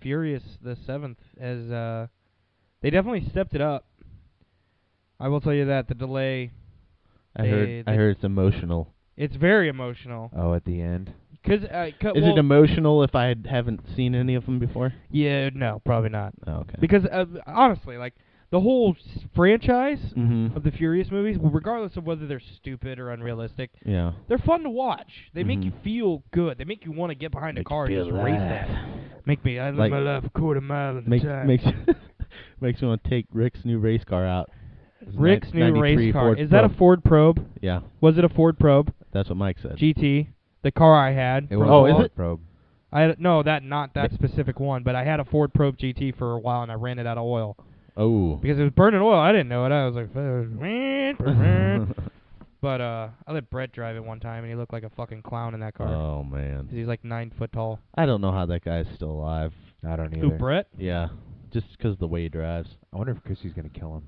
Furious the 7th has they definitely stepped it up. I will tell you that the delay. I heard it's emotional. It's very emotional. Oh, at the end. Is it emotional if I haven't seen any of them before? Yeah, no, probably not. Oh, okay. Because honestly, like the whole franchise of the Furious movies, regardless of whether they're stupid or unrealistic, they're fun to watch. They make you feel good. They make you want to get behind a car and just race that. I live my life a quarter mile at a time. Makes me want to take Rick's new race car out. Rick's new race car. Ford Is that a Ford Probe? Yeah. Was it a Ford Probe? That's what Mike said. GT, the car I had. It was is Ford it? Probe. Not that specific one, but I had a Ford Probe GT for a while, and I ran it out of oil. Oh. Because it was burning oil. I didn't know it. I was like, but I let Brett drive it one time, and he looked like a fucking clown in that car. Oh, man. He's like 9 foot tall. I don't know how that guy's still alive. I don't either. Who, Brett? Yeah. Just because of the way he drives. I wonder if Chrissy's going to kill him.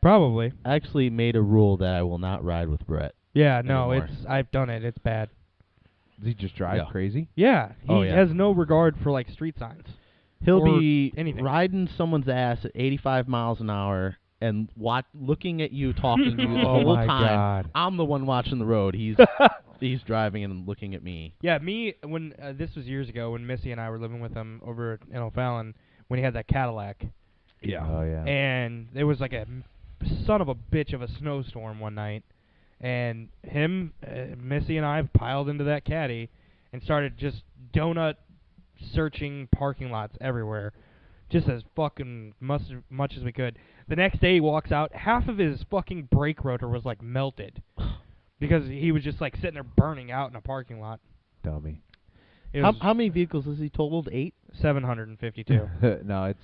Probably. I actually made a rule that I will not ride with Brett. Yeah, no, anymore. I've done it. It's bad. Does he just drive crazy? Yeah, he has no regard for like street signs. He'll be anything. riding someone's ass at 85 miles an hour and looking at you, talking to you the whole time. God. I'm the one watching the road. He's driving and looking at me. Yeah, when this was years ago when Missy and I were living with him over in O'Fallon when he had that Cadillac. Yeah. Oh, yeah. And there was like a son of a bitch of a snowstorm one night. And Missy and I piled into that caddy and started just donut searching parking lots everywhere. Just as fucking much as we could. The next day he walks out, half of his fucking brake rotor was like melted. Because he was just like sitting there burning out in a parking lot. Dummy. How many vehicles has he totaled? 8? 752. No, it's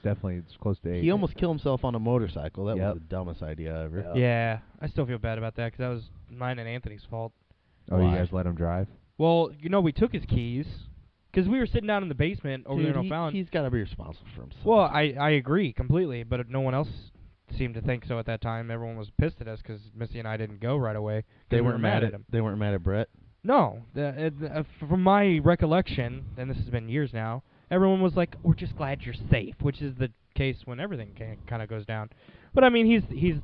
close to 8. He almost killed himself on a motorcycle. That was the dumbest idea ever. Yeah, I still feel bad about that because that was mine and Anthony's fault. Oh, you guys let him drive? Well, we took his keys because we were sitting down in the basement over there in O'Fallon. He's got to be responsible for himself. Well, I agree completely, but no one else seemed to think so at that time. Everyone was pissed at us because Missy and I didn't go right away. They We weren't mad at him. They weren't mad at Brett. No, from my recollection, and this has been years now, everyone was like, "We're just glad you're safe," which is the case when everything kind of goes down. But I mean, he's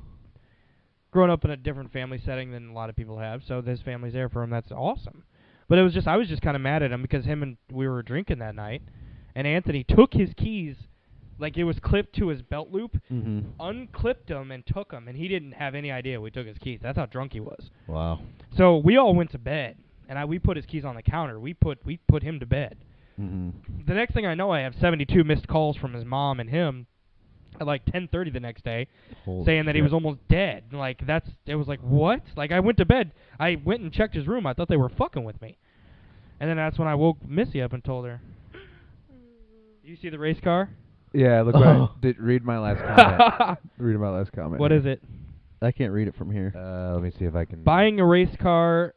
grown up in a different family setting than a lot of people have, so his family's there for him. That's awesome. But I was just kind of mad at him because we were drinking that night, and Anthony took his keys. Like it was clipped to his belt loop, unclipped them and took them, and he didn't have any idea we took his keys. That's how drunk he was. Wow. So we all went to bed, and we put his keys on the counter. We put him to bed. The next thing I know, I have 72 missed calls from his mom and him at like 10:30 the next day, saying that he was almost dead. Like it was like what? Like I went to bed. I went and checked his room. I thought they were fucking with me, and then that's when I woke Missy up and told her. You see the race car? Yeah, look what I did. Read my last comment. Read my last comment. What is it? I can't read it from here. Let me see if I can. Buying a race car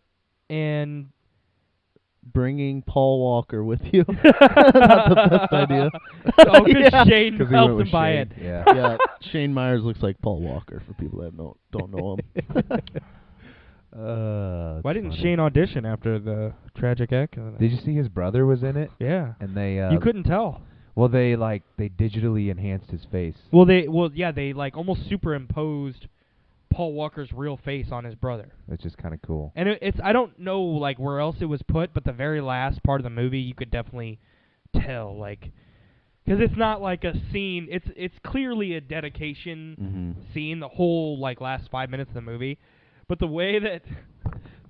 and bringing Paul Walker with you. Not the best idea. Oh, because Shane he helped went with him buy Shane. it. Yeah. Yeah, Shane Myers looks like Paul Walker for people that don't know him. Why didn't funny. Shane audition after the tragic accident? Did you see his brother was in it? Yeah. And they You couldn't tell. well they digitally enhanced his face. They like almost superimposed Paul Walker's real face on his brother. Which is kind of cool. And it's I don't know like where else it was put, but the very last part of the movie you could definitely tell like because it's not like a scene. It's clearly a dedication scene. The whole like last 5 minutes of the movie, but the way that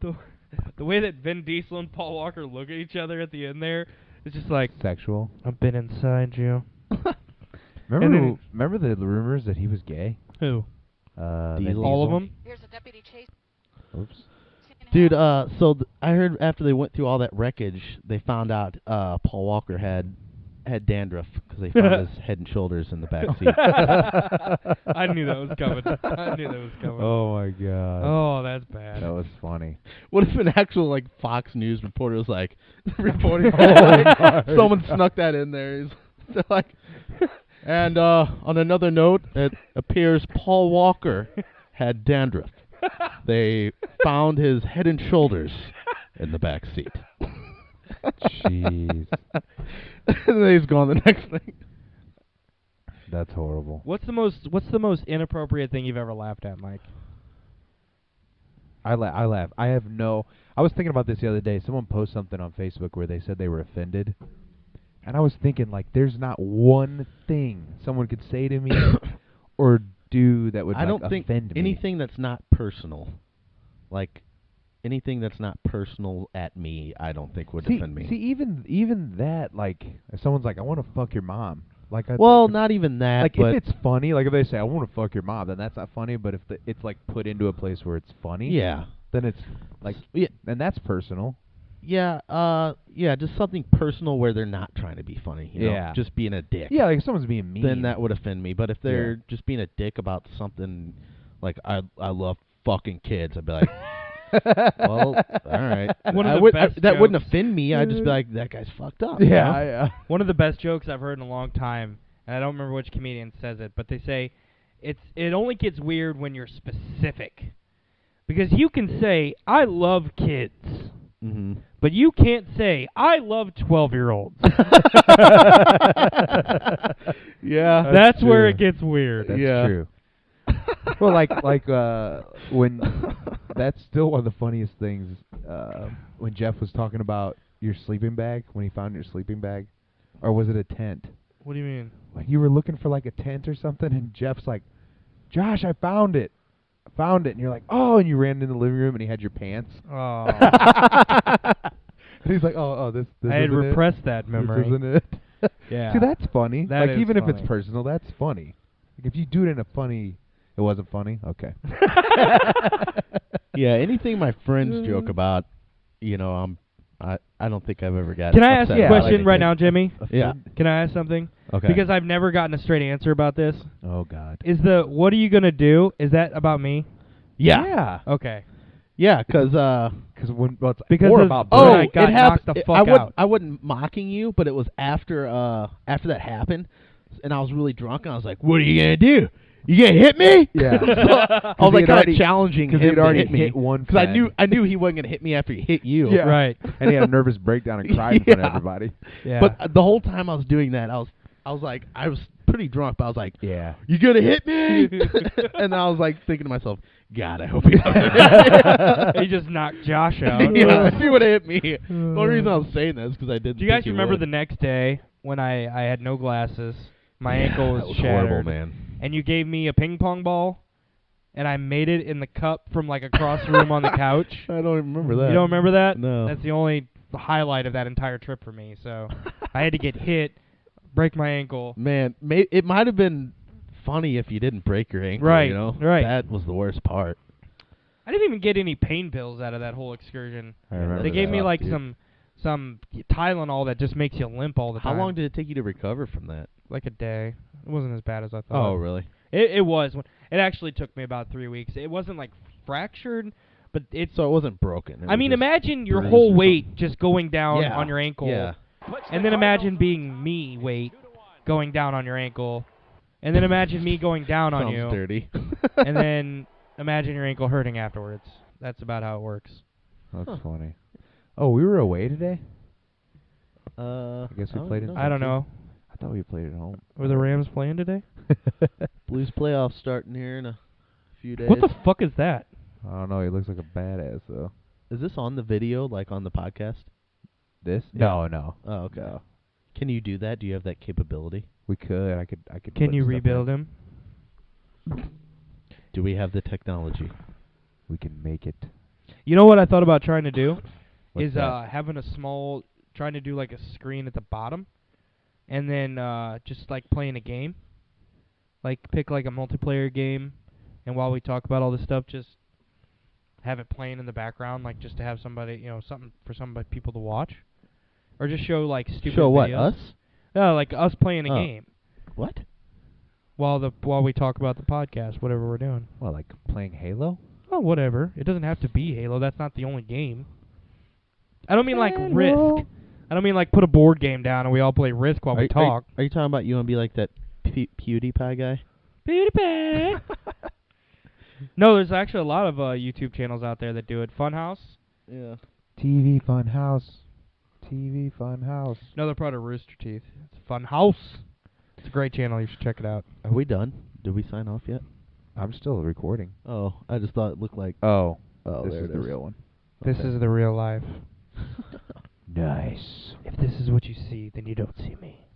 the way that Vin Diesel and Paul Walker look at each other at the end there, it's just like Sexual. I've been inside you. Remember the rumors that he was gay? Who? All of them. Here's a deputy chase. Oops. Dude, so I heard after they went through all that wreckage, they found out Paul Walker had dandruff because they found his Head and Shoulders in the back seat. I knew that was coming. Oh my god. Oh, that's bad. That was funny. What if an actual like Fox News reporter was like reporting? Someone snuck that in there. They're like, and on another note, it appears Paul Walker had dandruff. They found his Head and Shoulders in the back seat. Jeez. And then he's gone the next thing. That's horrible. What's the most inappropriate thing you've ever laughed at, Mike? I laugh. I was thinking about this the other day. Someone posted something on Facebook where they said they were offended. And I was thinking, like, there's not one thing someone could say to me or do that would offend me. Anything that's not personal, like anything that's not personal at me, I don't think would offend me. See, even that, like, if someone's like, I want to fuck your mom. Like, not even that. Like, but if it's funny, like if they say, I want to fuck your mom, then that's not funny. But if it's, like, put into a place where it's funny, yeah, then it's, like, and that's personal. Yeah, just something personal where they're not trying to be funny. You know, just being a dick. Yeah, like if someone's being mean. Then that would offend me. But if they're just being a dick about something, like I love fucking kids, I'd be like, well, all right. That wouldn't offend me. I'd just be like, that guy's fucked up. Yeah, you know? One of the best jokes I've heard in a long time, and I don't remember which comedian says it, but they say it only gets weird when you're specific, because you can say I love kids. Mm-hmm. But you can't say, I love 12-year-olds. Yeah. That's where it gets weird. That's true. Well, like when that's still one of the funniest things when Jeff was talking about your sleeping bag, when he found your sleeping bag. Or was it a tent? What do you mean? Like you were looking for like a tent or something, and Jeff's like, Josh, I found it. And you're like, oh, and you ran in the living room and he had your pants. Oh. And he's like, oh, this I had isn't repressed it? that memory. This isn't it? Yeah. See, that's funny. That like, is even if funny. it's personal, that's funny. Like, if you do it in a funny... It wasn't funny? Okay. Yeah, anything my friends joke about, you know, I don't think I've ever got. Can I ask you a question like right now, Jimmy? Yeah. Can I ask something? Okay. Because I've never gotten a straight answer about this. Oh, God. Is what are you going to do? Is that about me? Yeah. Okay. Yeah, because it's Because more of- about Oh, Brett. I got knocked the fuck out. I wasn't mocking you, but it was after that happened, and I was really drunk, and I was like, "What are you gonna do? You gonna hit me? Yeah. So I was like kind of challenging him he'd already to hit me. hit one Because friend. I knew he wasn't gonna hit me after he hit you. Yeah. Right. And he had a nervous breakdown and cried in front of Yeah. everybody. Yeah. But the whole time I was doing that, I was pretty drunk, but I was like, Yeah. "You gonna hit me?" And I was like thinking to myself, "God, I hope he doesn't." He just knocked Josh out. Yeah, if he would have hit me. The only reason I was saying that is because I didn't. Do you guys think he remember would. the next day when I had no glasses? My Yeah, ankle was that was shattered. horrible, man. And you gave me a ping pong ball, and I made it in the cup from like across the room on the couch. I don't even remember that. You don't remember that? No. That's the only highlight of that entire trip for me. So I had to get hit, break my ankle. Man, it might have been funny if you didn't break your ankle. Right, You know? right. That was the worst part. I didn't even get any pain pills out of that whole excursion. I remember They gave that. me like Dude. some Tylenol that just makes you limp all the How time. long did it take you to recover from that? Like a day. It wasn't as bad as I thought. Oh, really? It was. It actually took me about 3 weeks. It wasn't like fractured, but it's. So it wasn't broken. It I was mean, just imagine your bruised whole or weight just going down Yeah, on your ankle. Yeah. And then imagine being me weight going down on your ankle. And then imagine me going down on Sounds you. dirty. And then imagine your ankle hurting afterwards. That's about how it works. That's funny. Oh, we were away today? I guess we played in I don't know. I thought we played at home. Were the Rams playing today? Blues playoffs starting here in a few days. What the fuck is that? I don't know. He looks like a badass, though. Is this on the video, like on the podcast? This? Yeah. No. Oh, okay. No. Can you do that? Do you have that capability? We could. I could. Can put you stuff rebuild in. him? Do we have the technology? We can make it. You know what I thought about trying to do? What's is that? having a small, trying to do like a screen at the bottom, and then just like playing a game. Like pick like a multiplayer game, and while we talk about all this stuff, just have it playing in the background, like just to have somebody, something for people to watch, or just show like stupid. Show what? videos. Us? No, like us playing a Oh. game What? while we talk about the podcast, whatever we're doing. Well, like playing Halo? Oh, whatever. It doesn't have to be Halo. That's not the only game. I don't mean like Halo. Risk. I don't mean like put a board game down and we all play Risk while we talk. Are you talking about you want to be like that PewDiePie guy? PewDiePie. No, there's actually a lot of YouTube channels out there that do it. Funhouse. Yeah. TV Funhouse. TV Funhouse. Another part of Rooster Teeth. It's Funhouse. It's a great channel. You should check it out. Are we done? Did we sign off yet? I'm still recording. Oh, I just thought it looked like. Oh, Oh, this there is it the is. real one. This Okay. is the real life. Nice. If this is what you see, then you don't see me.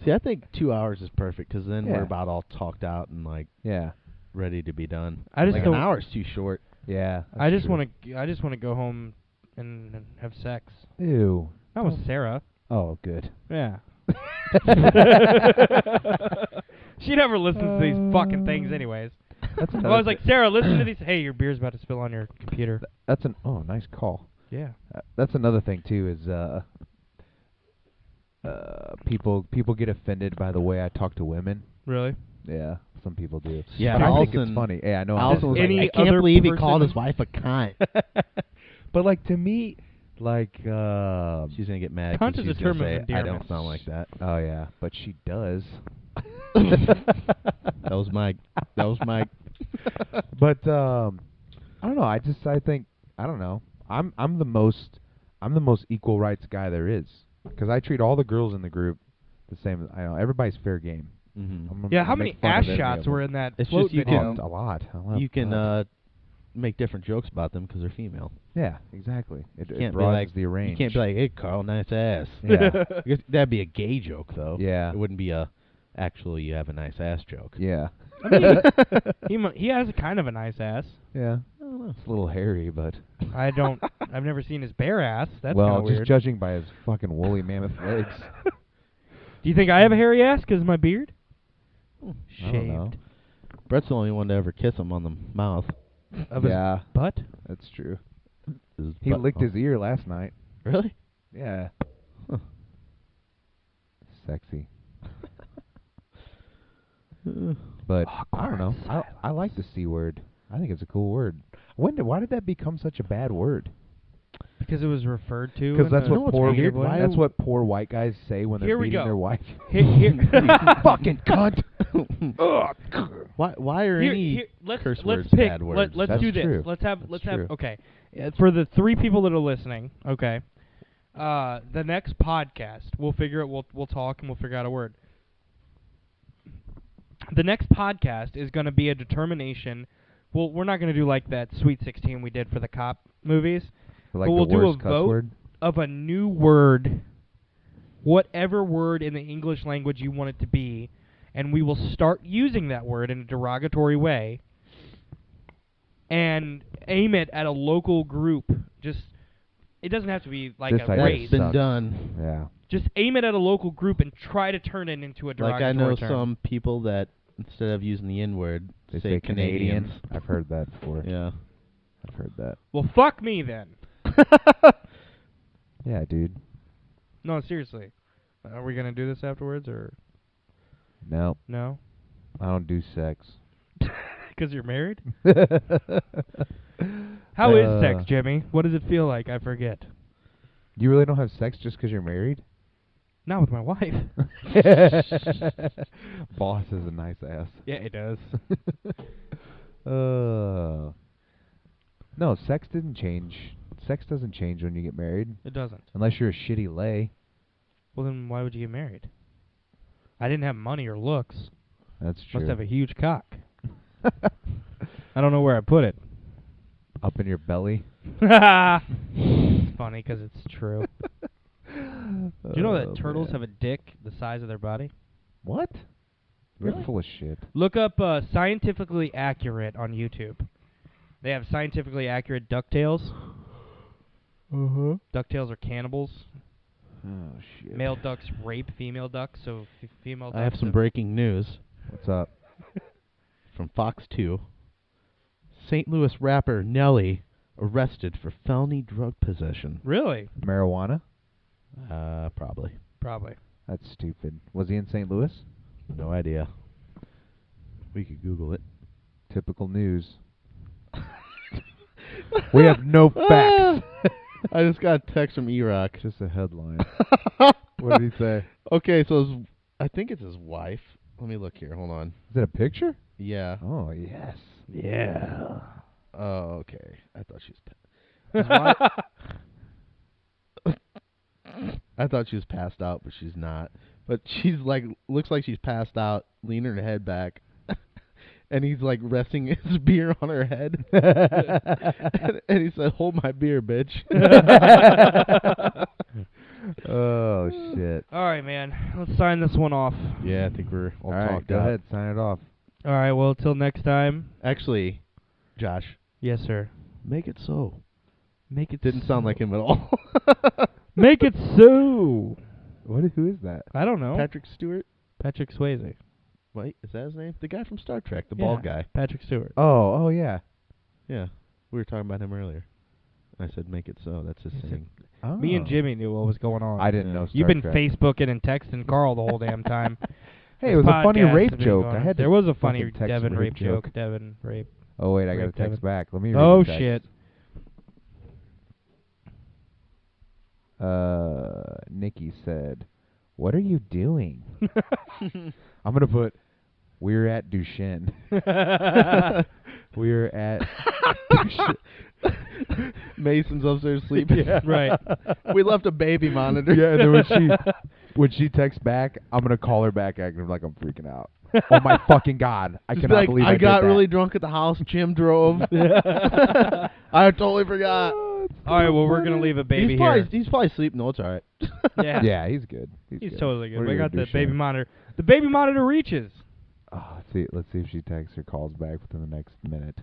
See, I think 2 hours is perfect because then Yeah. we're about all talked out and like Yeah. ready to be done. I just like don't- an hour's too short. Yeah. I just want to go home and have sex. to. Ew. Not with Sarah. Oh, good. Yeah. She never listens to these fucking things anyways. That's I was like, Sarah, listen to these. Hey, your beer's about to spill on your computer. That's an nice call. Yeah. That's another thing too is people get offended by the way I talk to women. Really? Yeah, some people do. Yeah, but I think it's Allison- funny. Yeah, I know. Allison was any like, I can't other believe he called person- his wife a cunt. But like to me, like She's gonna get mad. 'cause Cunt is a she's gonna term of say, I endearment. don't sound like that. oh yeah, but she does. That was Mike. But I don't know. I think I don't know. I'm the most equal rights guy there is because I treat all the girls in the group the same. I know everybody's fair game. Mm-hmm. Yeah, I how make many fun of ass every shots of them. were in that It's float just you video? can- A lot. You can make different jokes about them because they're female. Yeah, exactly. It Can't be broadens like the range. You can't be like, "Hey, Carl, nice ass." Yeah. I guess that'd be a gay joke, though. Yeah. It wouldn't be a actually you have a nice ass joke. Yeah. He has a kind of a nice ass. Yeah. I don't know. It's a little hairy, but I've never seen his bare ass. That's well, kind of just weird. judging by his fucking woolly mammoth legs. Do you think I have a hairy ass because of my beard? I don't know. Shaved. Brett's the only one to ever kiss him on the mouth. Of his Yeah, butt? that's true. His He butt- licked his ear last night. Really? Yeah. Huh. Sexy. But I don't know. I like the C word. I think it's a cool word. Why did that become such a bad word? Because it was referred to. Because in that's a what poor weird way. that's what poor white guys say when they're Here we beating go. their wife. Here. Fucking cunt. Why are any curse words pick, bad words? Let's That's do this. true. Let's have true. okay. For the 3 people that are listening, okay. The next podcast, we'll talk and we'll figure out a word. The next podcast is going to be a determination. Well, we're not going to do like that Sweet 16 we did for the cop movies. Like but we'll the worst do a cuss vote word? of a new word, whatever word in the English language you want it to be, and we will start using that word in a derogatory way and aim it at a local group. It doesn't have to be like This a idea race. Been sucks. done. Yeah. Just aim it at a local group and try to turn it into a Like derogatory I know term. some people that instead of using the N-word, They say Canadians. I've heard that before. Yeah. I've heard that. Well, fuck me then. Yeah, dude. No, seriously. Are we going to do this afterwards or No, no? I don't do sex. Because you're married? How is sex, Jimmy? What does it feel like? I forget. You really don't have sex just because you're married? Not with my wife. Boss is a nice ass. Yeah, it does. No, sex didn't change. Sex doesn't change when you get married. It doesn't. Unless you're a shitty lay. Well, then why would you get married? I didn't have money or looks. That's true. Must have a huge cock. I don't know where I put it. Up in your belly. It's funny because it's true. Do you know that turtles have a dick the size of their body? What? You're Really? full of shit. Look up Scientifically Accurate on YouTube. They have scientifically accurate ducktails. Ducktails are cannibals. Oh, shit. Male ducks rape female ducks, so female ducks... I have some breaking news What's up? from Fox 2. St. Louis rapper Nelly arrested for felony drug possession. Really? Marijuana? Probably. Probably. That's stupid. Was he in St. Louis? No idea. We could Google it. Typical news. We have no facts. I just got a text from E-Rock. Just a headline. What did he say? Okay, so I think it's his wife. Let me look here. Hold on. Is it a picture? Yeah. Oh, yes. Yeah. Oh, okay. I thought she was... His wife... I thought she was passed out, but she's not. But she's like, looks like she's passed out, leaning her head back. And he's like resting his beer on her head. and he said, "Hold my beer, bitch." Oh, shit. All right, man. Let's sign this one off. Yeah, I think we're all All right, talked go out. ahead. Sign it off. All right, well, till next time. Actually, Josh, Yes, sir. make it so. Make it Didn't sound like him at all. Make it so. Who is that? I don't know. Patrick Stewart? Patrick Swayze. Wait, is that his name? The guy from Star Trek, the bald guy. Patrick Stewart. Oh, yeah. Yeah, we were talking about him earlier. I said, make it so. That's his He said- saying. Oh. Me and Jimmy knew what was going on. I didn't Yeah. know Star You've been Trek. Facebooking and texting Carl the whole damn time. Hey, it was a funny Podcast rape has been joke. going I on. had to there was a funny fucking text Devin rape rape joke. Devin rape. Oh, wait, I got to Rape text Devin. back. Let me read Oh, the text. shit. Nikki said, "What are you doing?" I'm going to put, "We're at Duchenne." We're at Duchenne. Mason's upstairs sleeping. Yeah. Right. We left a baby monitor. Yeah, and then when she texts back, I'm going to call her back acting like I'm freaking out. Oh, my fucking God. I She's cannot like, believe I did got that. really drunk at the house. Jim drove. I totally forgot. All right, well, we're going to leave a baby he's here. probably sleeping. No, it's all right. Yeah. Yeah, he's good. He's good. totally good. We're We gonna got the do baby shit. monitor. The baby monitor reaches. Oh, let's see if she texts or calls back within the next minute.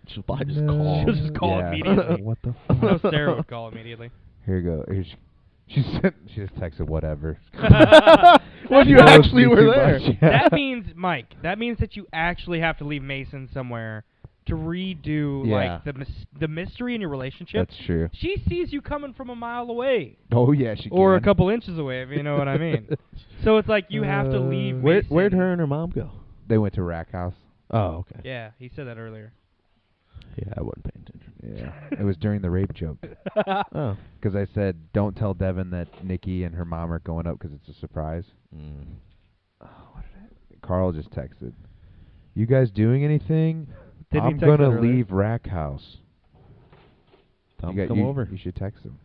She'll probably just No. call. She'll just call Yeah. immediately. What the I know fuck? Sarah would call immediately. Here you go. She just texted whatever. When you That was actually me were too there. much. Yeah. That means, Mike, that means that you actually have to leave Mason somewhere to redo Yeah. like the mystery in your relationship. That's true. She sees you coming from a mile away Oh yeah, she or a can. couple inches away, if you know what I mean. So it's like you have to leave. Mason. Where'd her and her mom go? They went to Rack House. Oh, okay. Yeah, he said that earlier. Yeah, I wasn't paying attention. Yeah, it was during the rape joke. Oh. Because I said, don't tell Devin that Nikki and her mom are going up because it's a surprise. Mm. Oh, what did Carl just texted. You guys doing anything? Didn't he I'm text gonna that earlier? leave Rack House. Tell him You to got- come you- over. You should text him.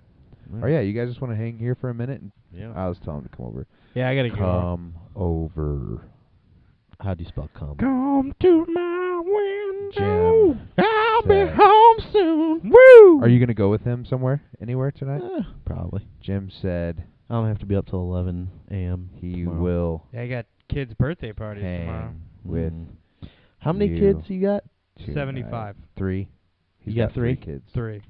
Right. Oh yeah, you guys just want to hang here for a minute? Yeah. I was telling him to come over. Yeah, I gotta go. Come over. How do you spell come? Come to my window. Jim I'll be said- home soon. Woo! Are you gonna go with him somewhere, anywhere tonight? Probably. Jim said I don't have to be up till 11 a.m. he tomorrow. will Yeah, I got kids' birthday parties tomorrow. hang with How many you. kids you got? tonight. 75. 3. He's You got three? kids. 3.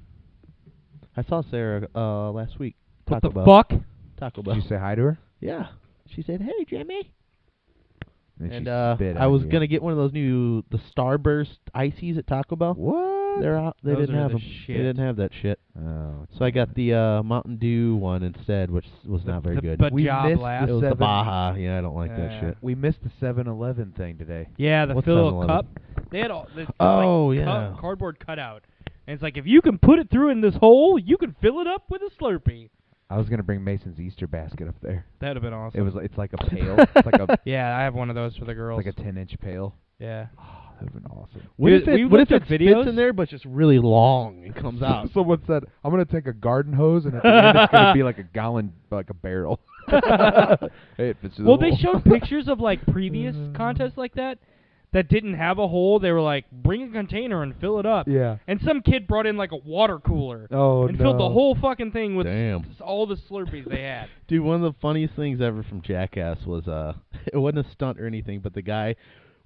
I saw Sarah last week. What Taco the Bell. fuck? Taco Did Bell. you say hi to her? Yeah. She said, "Hey, Jimmy." And And she spit I on was you. gonna get one of those the Starburst ices at Taco Bell. What? They're out. They Those didn't are have the them. shit. They didn't have that shit. Oh. So I got the Mountain Dew one instead, which was not very good. But We job missed last. It was the 7 Baja. Yeah, I don't like that shit. We missed the 7-Eleven thing today. Yeah, the What's fill 7-Eleven? cup. They had all this Oh, like, yeah. cardboard cutout. And it's like, if you can put it through in this hole, you can fill it up with a Slurpee. I was gonna bring Mason's Easter basket up there. That would have been awesome. It's like a pail. It's like a Yeah, I have one of those for the girls. like a 10-inch pail. Yeah. Oh, that would have been awesome. What Dude, if it, we what if looked it at fits videos. in there, but just really long and comes out? Someone said, "I'm gonna take a garden hose and at the end it's gonna be like a gallon, like a barrel." Hey, it fits through the Well, they hole. showed pictures of like previous contests like that didn't have a hole. They were like, bring a container and fill it up. Yeah. And some kid brought in like a water cooler Oh and no. filled the whole fucking thing with Damn. all the Slurpees they had. Dude, one of the funniest things ever from Jackass was it wasn't a stunt or anything, but the guy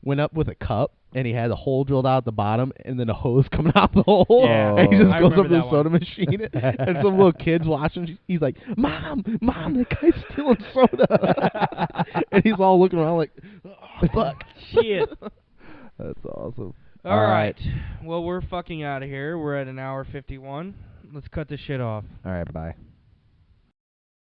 went up with a cup and he had a hole drilled out at the bottom and then a hose coming out the hole. Yeah, and he just I goes remember up to the that one. soda machine and some little kids watching. He's like, "Mom, the guy's stealing soda," and he's all looking around like, "Oh, fuck." Shit. That's awesome. All right. Well, we're fucking out of here. We're at an hour 51. Let's cut this shit off. All right. Bye.